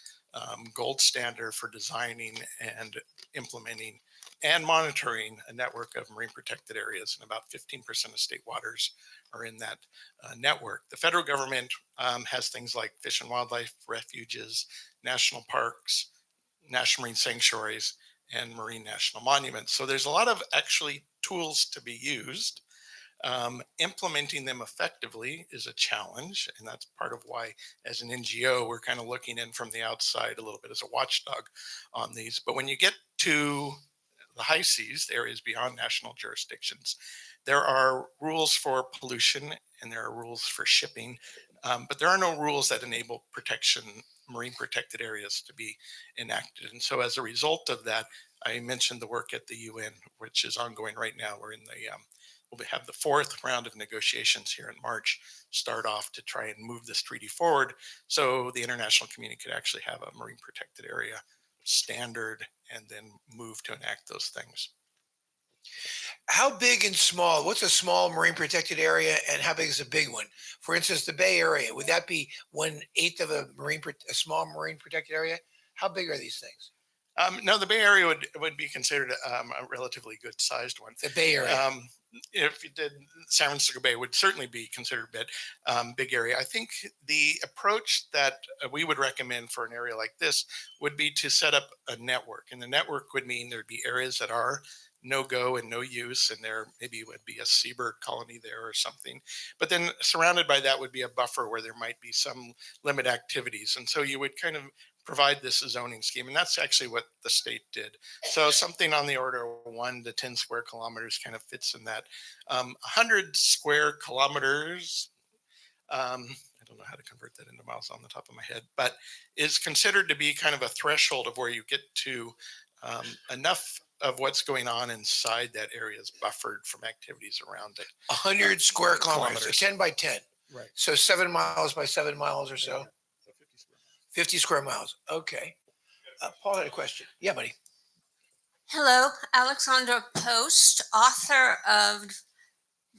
gold standard for designing and implementing and monitoring a network of marine protected areas. And about 15% of state waters are in that network. The federal government has things like fish and wildlife refuges, national parks, national marine sanctuaries, and marine national monuments. So there's a lot of actually tools to be used. Implementing them effectively is a challenge, and that's part of why, as an NGO, we're kind of looking in from the outside a little bit as a watchdog on these. But when you get to the high seas, the areas beyond national jurisdictions, there are rules for pollution and there are rules for shipping, but there are no rules that enable marine protected areas to be enacted. And so as a result of that, I mentioned the work at the UN, which is ongoing right now. We'll have the fourth round of negotiations here in March, start off to try and move this treaty forward so the international community could actually have a marine protected area standard and then move to enact those things. How big and small? What's a small marine protected area, and how big is a big one? For instance, the Bay Area, would that be 1/8 of a small marine protected area? How big are these things? No, the Bay Area would be considered a relatively good sized one. The Bay Area. If you did, San Francisco Bay would certainly be considered a bit big area. I think the approach that we would recommend for an area like this would be to set up a network, and the network would mean there'd be areas that are no go and no use, and there maybe would be a seabird colony there or something. But then surrounded by that would be a buffer where there might be some limit activities, and so you would kind of provide this zoning scheme, and that's actually what the state did. So something on the order of 1 to 10 square kilometers kind of fits in that. 100 square kilometers, I don't know how to convert that into miles on the top of my head, but is considered to be kind of a threshold of where you get to enough of what's going on inside that area is buffered from activities around it. 100 square kilometers, so 10 by 10. Right. So 7 miles by 7 miles or so. Yeah. So 50 square miles. 50 square miles. Okay. Paul had a question. Yeah, buddy. Hello, Alexandra Post, author of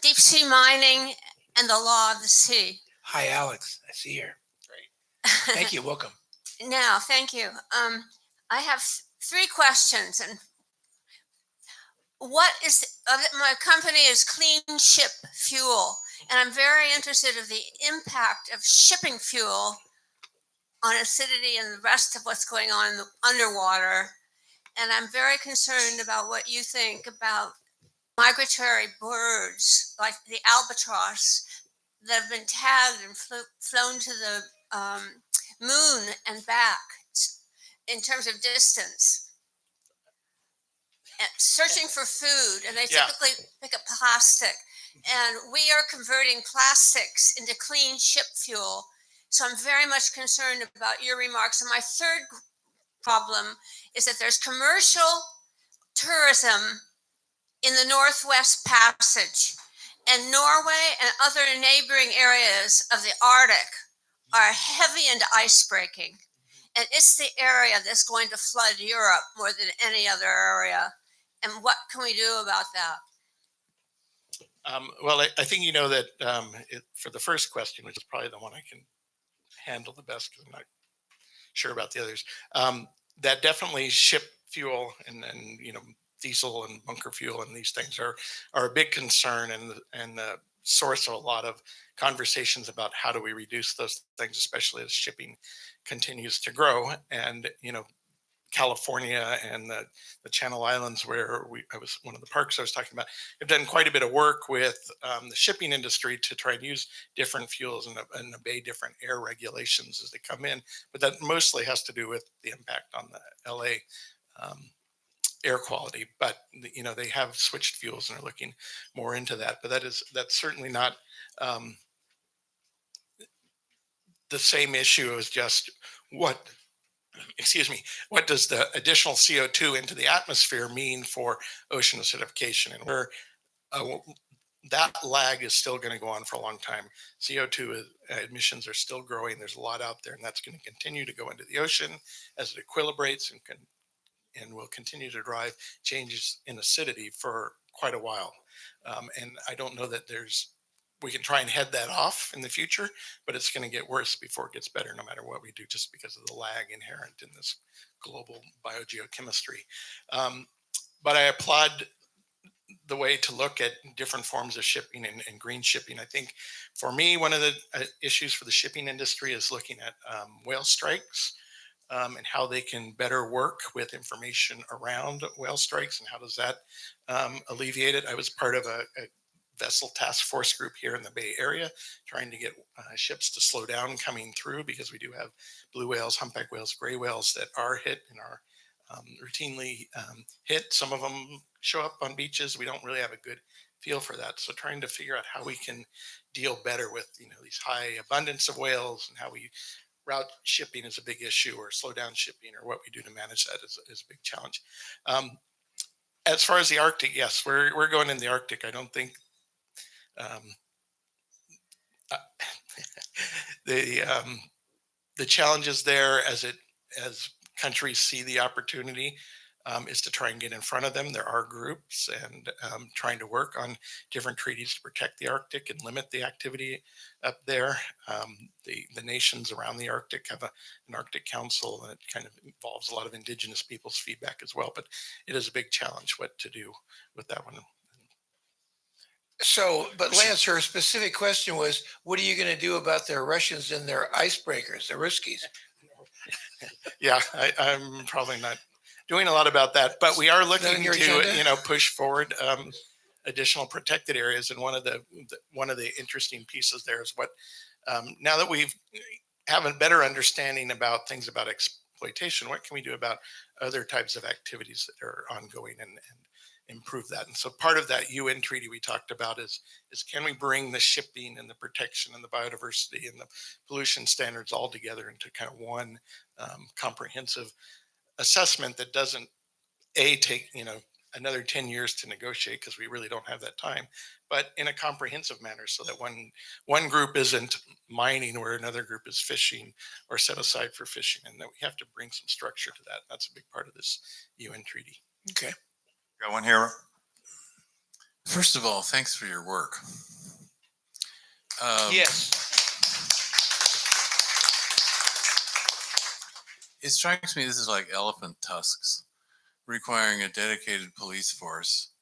Deep Sea Mining and the Law of the Sea. Hi, Alex. I see you. Great. Thank you. Welcome. Now, thank you. I have 3 questions. And my company is Clean Ship Fuel, and I'm very interested in the impact of shipping fuel on acidity and the rest of what's going on in the underwater. And I'm very concerned about what you think about migratory birds like the albatross that have been tagged and flown to the moon and back in terms of distance. And searching for food, and they typically pick up plastic. And we are converting plastics into clean ship fuel. So I'm very much concerned about your remarks. And my third problem is that there's commercial tourism in the Northwest Passage, and Norway and other neighboring areas of the Arctic are heavy into ice breaking. And it's the area that's going to flood Europe more than any other area. And what can we do about that? Well, I think you know that for the first question, which is probably the one I can handle the best because I'm not sure about the others, that definitely ship fuel and diesel and bunker fuel and these things are a big concern and the source of a lot of conversations about how do we reduce those things, especially as shipping continues to grow. And California and the Channel Islands, where I was one of the parks I was talking about, have done quite a bit of work with the shipping industry to try and use different fuels and obey different air regulations as they come in. But that mostly has to do with the impact on the LA air quality. But they have switched fuels and are looking more into that. But that's certainly not the same issue as just what does the additional CO2 into the atmosphere mean for ocean acidification? And where that lag is still going to go on for a long time. CO2 emissions are still growing. There's a lot out there, and that's going to continue to go into the ocean as it equilibrates and can and will continue to drive changes in acidity for quite a while. And I don't know that we can try and head that off in the future, but it's going to get worse before it gets better, no matter what we do, just because of the lag inherent in this global biogeochemistry. But I applaud the way to look at different forms of shipping and green shipping. I think for me, one of the issues for the shipping industry is looking at whale strikes and how they can better work with information around whale strikes and how does that alleviate it. I was part of a vessel task force group here in the Bay Area trying to get ships to slow down coming through, because we do have blue whales, humpback whales, gray whales that are hit and are routinely hit. Some of them show up on beaches. We don't really have a good feel for that. So trying to figure out how we can deal better with these high abundance of whales, and how we route shipping is a big issue, or slow down shipping, or what we do to manage that is a big challenge. As far as the Arctic, yes, we're going in the Arctic. I don't think the challenges there, as countries see the opportunity, is to try and get in front of them. There are groups and trying to work on different treaties to protect the Arctic and limit the activity up there. The nations around the Arctic have an Arctic Council, and it kind of involves a lot of indigenous people's feedback as well. But it is a big challenge what to do with that one. So, but Lance, her specific question was, what are you going to do about the Russians and their icebreakers, the Ruskies? Yeah, I'm probably not doing a lot about that, but we are looking to push forward additional protected areas. And one of the interesting pieces there is what now that we have a better understanding about things about exploitation, what can we do about other types of activities that are ongoing and improve that? And so part of that UN treaty we talked about is can we bring the shipping and the protection and the biodiversity and the pollution standards all together into kind of one comprehensive assessment that doesn't take another 10 years to negotiate, because we really don't have that time, but in a comprehensive manner, so that one group isn't mining where another group is fishing, or set aside for fishing, and that we have to bring some structure to that. That's a big part of this UN treaty. Okay. Got one here. First of all, thanks for your work. Yes. It strikes me this is like elephant tusks, requiring a dedicated police force,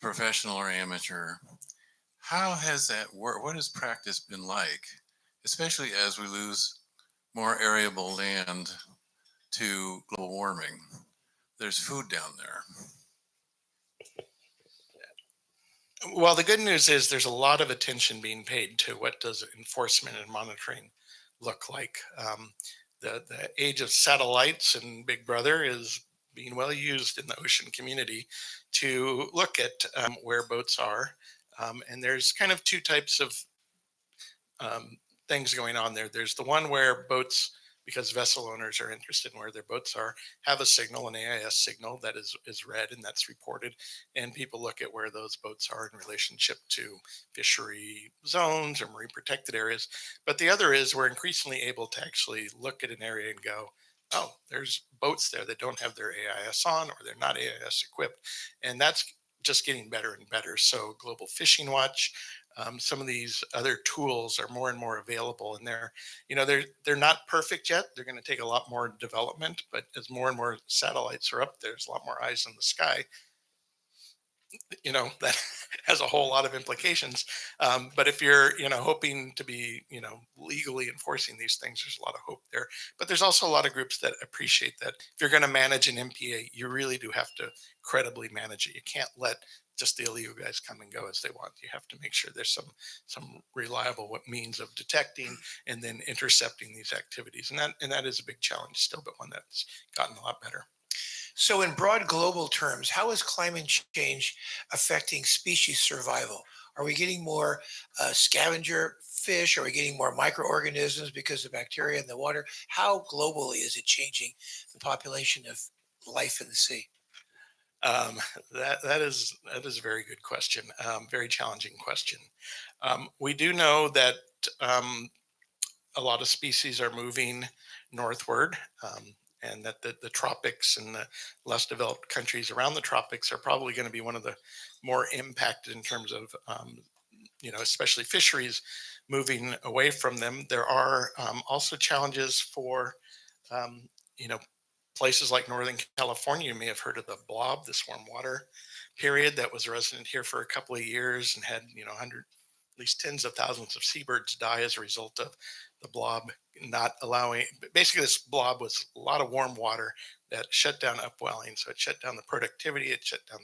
professional or amateur. How has that worked? What has practice been like, especially as we lose more arable land to global warming? There's food down there. Well, the good news is there's a lot of attention being paid to what does enforcement and monitoring look like. The age of satellites and Big Brother is being well used in the ocean community to look at where boats are. And there's kind of two types of things going on there. There's the one where boats, because vessel owners are interested in where their boats are, have a signal, an AIS signal that is read and that's reported. And people look at where those boats are in relationship to fishery zones or marine protected areas. But the other is we're increasingly able to actually look at an area and go, oh, there's boats there that don't have their AIS on, or they're not AIS equipped. And that's just getting better and better. So Global Fishing Watch, some of these other tools are more and more available, and they're not perfect yet. They're going to take a lot more development, but as more and more satellites are up, there's a lot more eyes in the sky. That has a whole lot of implications. But if you're, hoping to be, legally enforcing these things, there's a lot of hope there. But there's also a lot of groups that appreciate that if you're going to manage an MPA, you really do have to credibly manage it. You can't let just the illegal guys come and go as they want. You have to make sure there's some reliable means of detecting and then intercepting these activities. And that is a big challenge still, but one that's gotten a lot better. So in broad global terms, how is climate change affecting species survival? Are we getting more scavenger fish? Are we getting more microorganisms because of bacteria in the water? How globally is it changing the population of life in the sea? That is a very good question. Very challenging question. We do know that a lot of species are moving northward. and that the tropics and the less developed countries around the tropics are probably going to be one of the more impacted in terms of especially fisheries moving away from them. There are also challenges for um, you know places like Northern California. You may have heard of the blob, this warm water period that was resident here for a couple of years and had 100, at least tens of thousands of seabirds die as a result of the blob not allowing. Basically, this blob was a lot of warm water that shut down upwelling, so it shut down the productivity, it shut down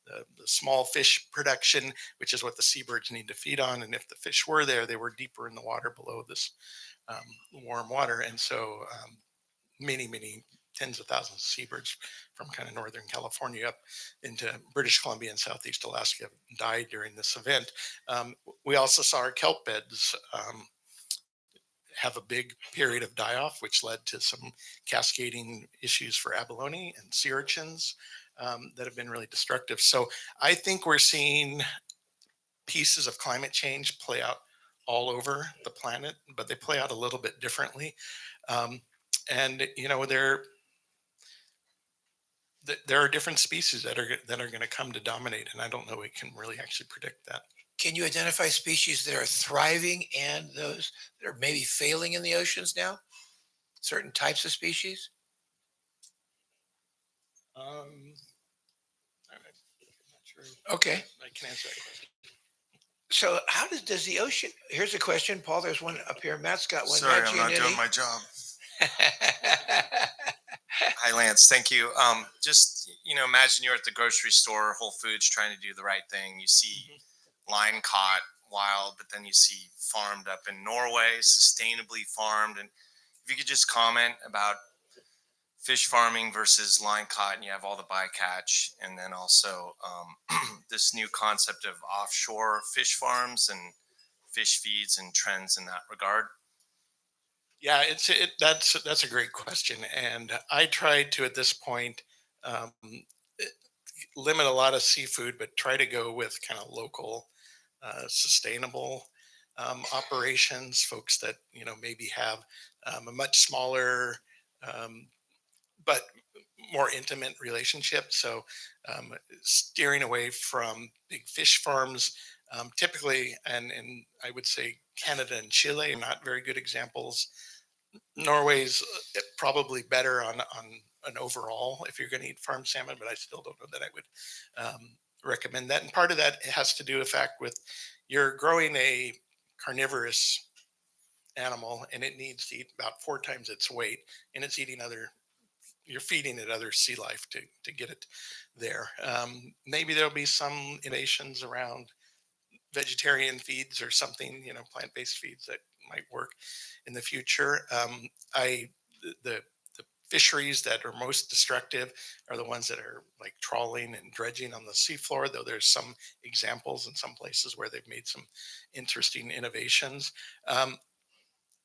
the small fish production, which is what the seabirds need to feed on. And if the fish were there, they were deeper in the water below this warm water, and so many tens of thousands of seabirds from kind of Northern California up into British Columbia and Southeast Alaska died during this event. We also saw our kelp beds have a big period of die off, which led to some cascading issues for abalone and sea urchins that have been really destructive. So I think we're seeing pieces of climate change play out all over the planet, but they play out a little bit differently. And there are different species that are going to come to dominate, and I don't know we can really actually predict that. Can you identify species that are thriving and those that are maybe failing in the oceans now? Certain types of species? I'm not sure Okay. I can answer that question. So how does the ocean? Here's a question, Paul. There's one up here. Matt's got one. Sorry, Matt I'm not doing Giannetti. my job. Hi, Lance. Thank you. Just imagine you're at the grocery store, Whole Foods, trying to do the right thing. You see line caught wild, but then you see farmed up in Norway, sustainably farmed. And if you could just comment about fish farming versus line caught, and you have all the bycatch, and then also this new concept of offshore fish farms and fish feeds and trends in that regard. Yeah, that's a great question, and I tried to at this point um, eh, limit a lot of seafood, but try to go with kind of local, sustainable operations. Folks that maybe have a much smaller um, but more intimate relationship. So steering away from big fish farms, typically, and I would say Canada and Chile are not very good examples. Norway's probably better on an overall if you're going to eat farm salmon, but I still don't know that I would recommend that. And part of that has to do, in fact, with you're growing a carnivorous animal and it needs to eat about 4 times its weight, and it's eating you're feeding it other sea life to get it there. Maybe there'll be some innovations around vegetarian feeds or something, plant-based feeds that might work in the future. I the the fisheries that are most destructive are the ones that are like trawling and dredging on the seafloor, though there's some examples in some places where they've made some interesting innovations.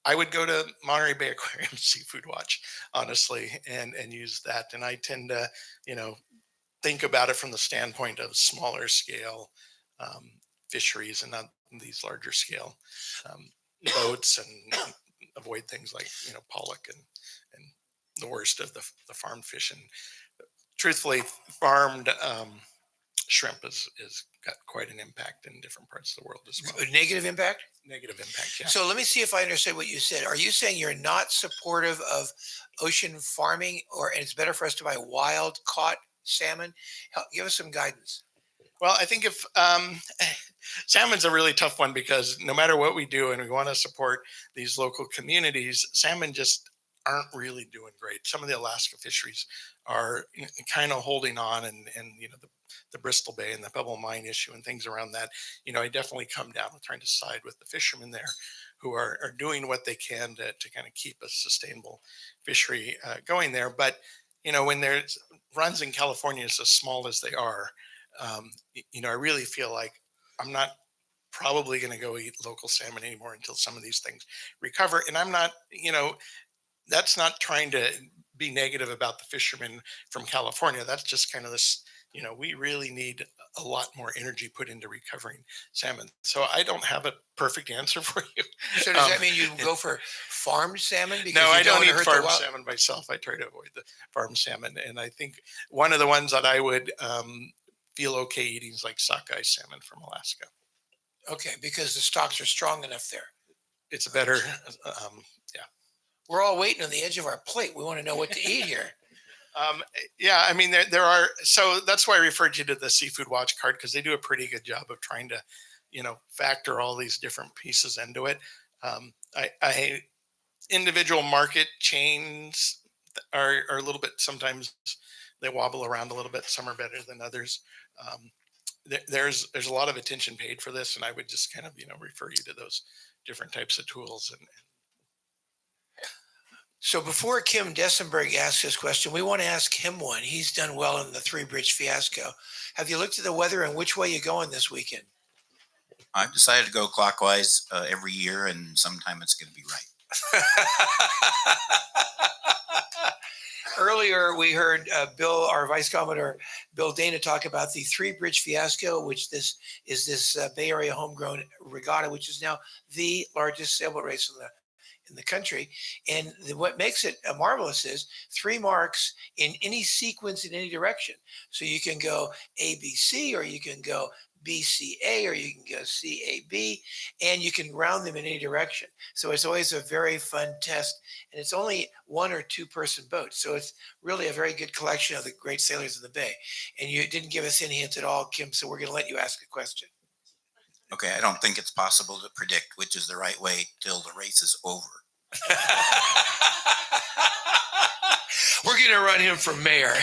I would go to Monterey Bay Aquarium Seafood Watch, honestly, and use that. And I tend to, you know, think about it from the standpoint of smaller scale um, fisheries and not these larger scale um, boats, and avoid things like pollock and the worst of the farmed fish. And truthfully, farmed shrimp is got quite an impact in different parts of the world as well. A negative impact? Negative impact, yeah. So let me see if I understand what you said. Are you saying you're not supportive of ocean farming, or and it's better for us to buy wild caught salmon? Give us some guidance. Well, I think if salmon's a really tough one, because no matter what we do, and we want to support these local communities, salmon just aren't really doing great. Some of the Alaska fisheries are kind of holding on, and the Bristol Bay and the Pebble Mine issue and things around that. I definitely come down with trying to side with the fishermen there, who are doing what they can to kind of keep a sustainable fishery going there. But when there's runs in California as small as they are, I really feel like I'm not probably going to go eat local salmon anymore until some of these things recover. And I'm not, that's not trying to be negative about the fishermen from California. That's just kind of this we really need a lot more energy put into recovering salmon. So I don't have a perfect answer for you. So does that mean you go for farmed salmon? Because No, you I don't wanna eat hurt the farm wild- salmon myself. I try to avoid the farm salmon. And I think one of the ones that I would feel okay eating is like sockeye salmon from Alaska. Okay, because the stocks are strong enough there. It's a better, We're all waiting on the edge of our plate. We want to know what to eat here. yeah, I mean, there are, so that's why I referred you to the Seafood Watch card, because they do a pretty good job of trying to, factor all these different pieces into it. I individual market chains are a little bit, sometimes they wobble around a little bit. Some are better than others. There's a lot of attention paid for this, and I would just kind of, refer you to those different types of tools. And So before Kim Dessenberg asks his question, we want to ask him one. He's done well in the Three Bridge fiasco. Have you looked at the weather and which way you going this weekend? I've decided to go clockwise every year, and sometime it's going to be right. Earlier, we heard Bill, our Vice Commodore Bill Dana, talk about the Three Bridge fiasco, which this is this Bay Area homegrown regatta, which is now the largest sailboat race in the country. And what makes it marvelous is 3 marks in any sequence in any direction. So you can go ABC, or you can go BCA, or you can go CAB, and you can round them in any direction. So it's always a very fun test. And it's only 1 or 2 person boats. So it's really a very good collection of the great sailors of the Bay. And you didn't give us any hints at all, Kim, so we're going to let you ask a question. Okay, I don't think it's possible to predict which is the right way till the race is over. We're going to run him for mayor.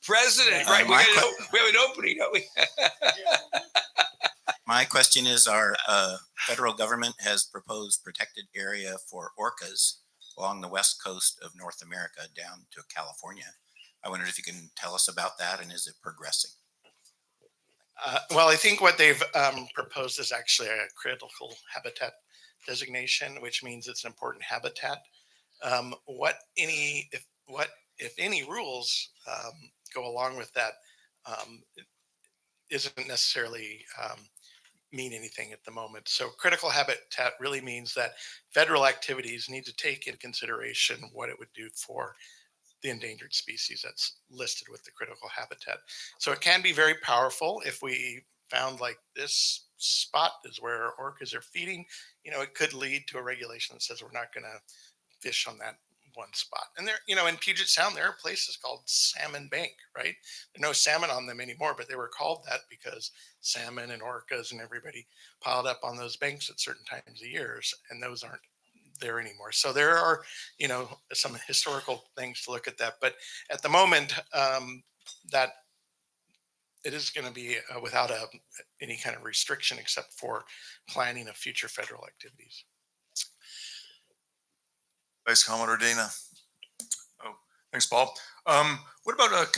President, right? We have an opening, don't we? My question is, our federal government has proposed protected area for orcas along the west coast of North America down to California. I wondered if you can tell us about that, and is it progressing? well, I think what they've proposed is actually a critical habitat designation, which means it's an important habitat. If any rules go along with that, it isn't necessarily mean anything at the moment. So critical habitat really means that federal activities need to take into consideration what it would do for the endangered species that's listed with the critical habitat. So it can be very powerful. If we found like this spot is where orcas are feeding, it could lead to a regulation that says we're not going to fish on that one spot. And there, in Puget Sound, there are places called Salmon Bank, right? There are no salmon on them anymore, but they were called that because salmon and orcas and everybody piled up on those banks at certain times of years, and those aren't there anymore. So there are, some historical things to look at that. But at the moment, that it is going to be without any kind of restriction except for planning of future federal activities. Vice Commodore Dana. Oh, thanks, Paul. What about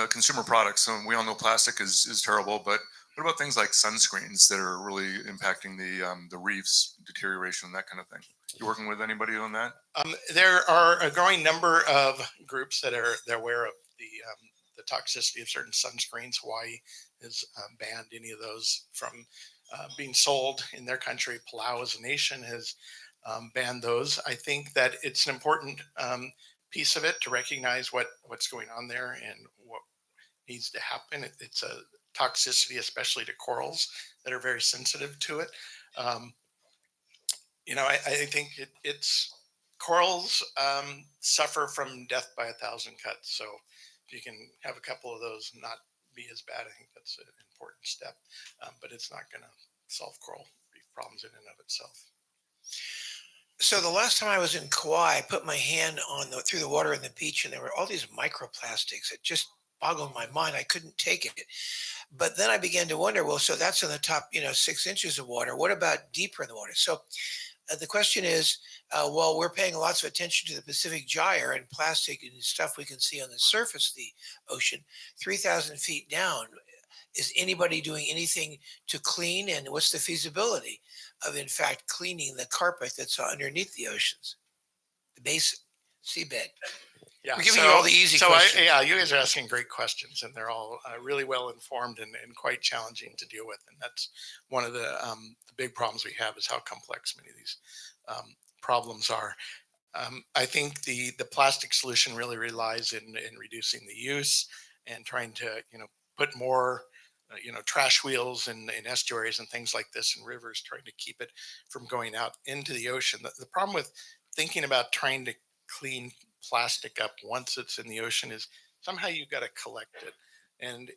consumer products? We all know plastic is terrible, but what about things like sunscreens that are really impacting the reefs, deterioration, and that kind of thing? You working with anybody on that? There are a growing number of groups that are aware of the toxicity of certain sunscreens. Hawaii has banned any of those from being sold in their country. Palau as a nation has banned those. I think that it's an important piece of it to recognize what's going on there and what needs to happen. It's a toxicity, especially to corals that are very sensitive to it. I think it's corals suffer from death by 1,000 cuts. So if you can have a couple of those and not be as bad, I think that's an important step. But it's not going to solve coral reef problems in and of itself. So the last time I was in Kauai, I put my hand through the water on the beach, and there were all these microplastics. It just boggled my mind. I couldn't take it. But then I began to wonder, well, so that's in the top, 6 inches of water. What about deeper in the water? So the question is, well, we're paying lots of attention to the Pacific Gyre and plastic and stuff we can see on the surface of the ocean, 3,000 feet down. Is anybody doing anything to clean? And what's the feasibility of, in fact, cleaning the carpet that's underneath the oceans, the base seabed? Yeah, We're giving you all the easy questions. Yeah, you guys are asking great questions, and they're all really well informed and quite challenging to deal with. And that's one of the big problems we have is how complex many of these problems are. I think the plastic solution really relies in reducing the use and trying to put more trash wheels in estuaries and things like this in rivers, trying to keep it from going out into the ocean. The problem with thinking about trying to clean plastic up once it's in the ocean is somehow you've got to collect it. And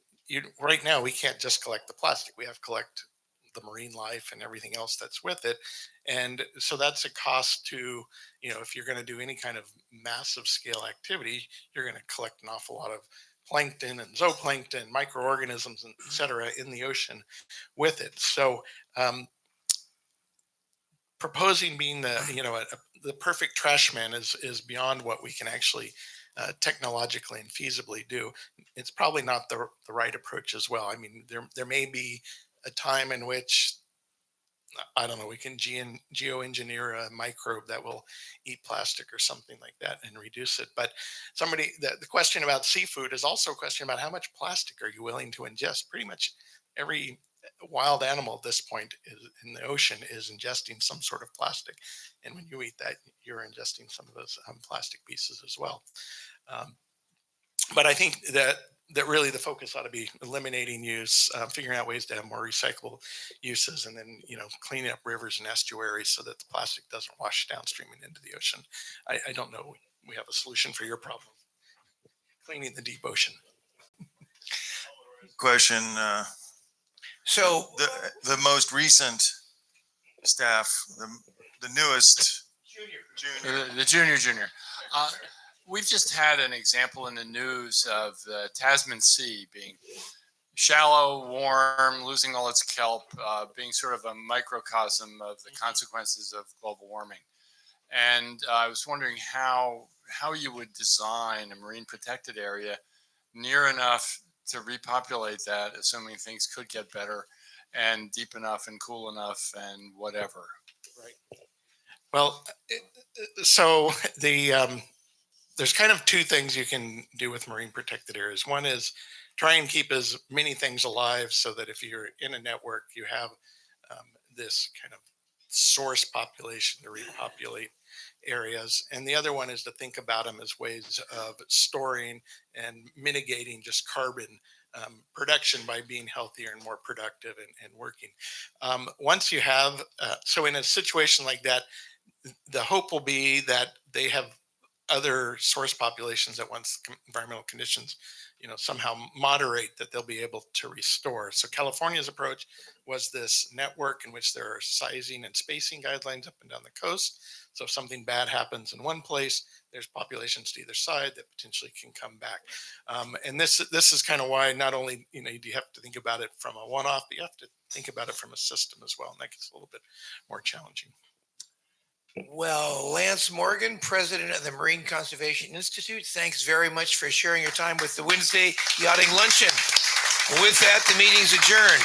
right now we can't just collect the plastic. We have to collect the marine life and everything else that's with it. And so that's a cost to, if you're going to do any kind of massive scale activity, you're going to collect an awful lot of plankton and zooplankton, microorganisms, and et cetera in the ocean with it. So proposing being the perfect trash man is beyond what we can actually technologically and feasibly do. It's probably not the right approach as well. I mean, there may be a time in which I don't know, we can geoengineer a microbe that will eat plastic or something like that and reduce it. But the question about seafood is also a question about how much plastic are you willing to ingest? Pretty much every wild animal at this point in the ocean is ingesting some sort of plastic. And when you eat that, you're ingesting some of those plastic pieces as well. But I think that really the focus ought to be eliminating use, figuring out ways to have more recyclable uses, and then cleaning up rivers and estuaries so that the plastic doesn't wash downstream and into the ocean. I don't know we have a solution for your problem, cleaning the deep ocean. Question. So The most recent staff, the newest junior. The junior. We've just had an example in the news of the Tasman Sea being shallow, warm, losing all its kelp, being sort of a microcosm of the consequences of global warming. And I was wondering how you would design a marine protected area near enough to repopulate that, assuming things could get better, and deep enough and cool enough and whatever. Right. Well, so there's kind of two things you can do with marine protected areas. One is try and keep as many things alive so that if you're in a network, you have this kind of source population to repopulate areas. And the other one is to think about them as ways of storing and mitigating just carbon production by being healthier and more productive and working. Once you have, so in a situation like that, the hope will be that they have other source populations that once environmental conditions somehow moderate, that they'll be able to restore. So California's approach was this network in which there are sizing and spacing guidelines up and down the coast. So if something bad happens in one place, there's populations to either side that potentially can come back. And this is kind of why not only do you have to think about it from a one-off, but you have to think about it from a system as well. And that gets a little bit more challenging. Well, Lance Morgan, president of the Marine Conservation Institute, thanks very much for sharing your time with the Wednesday Yachting Luncheon. And with that, the meeting's adjourned.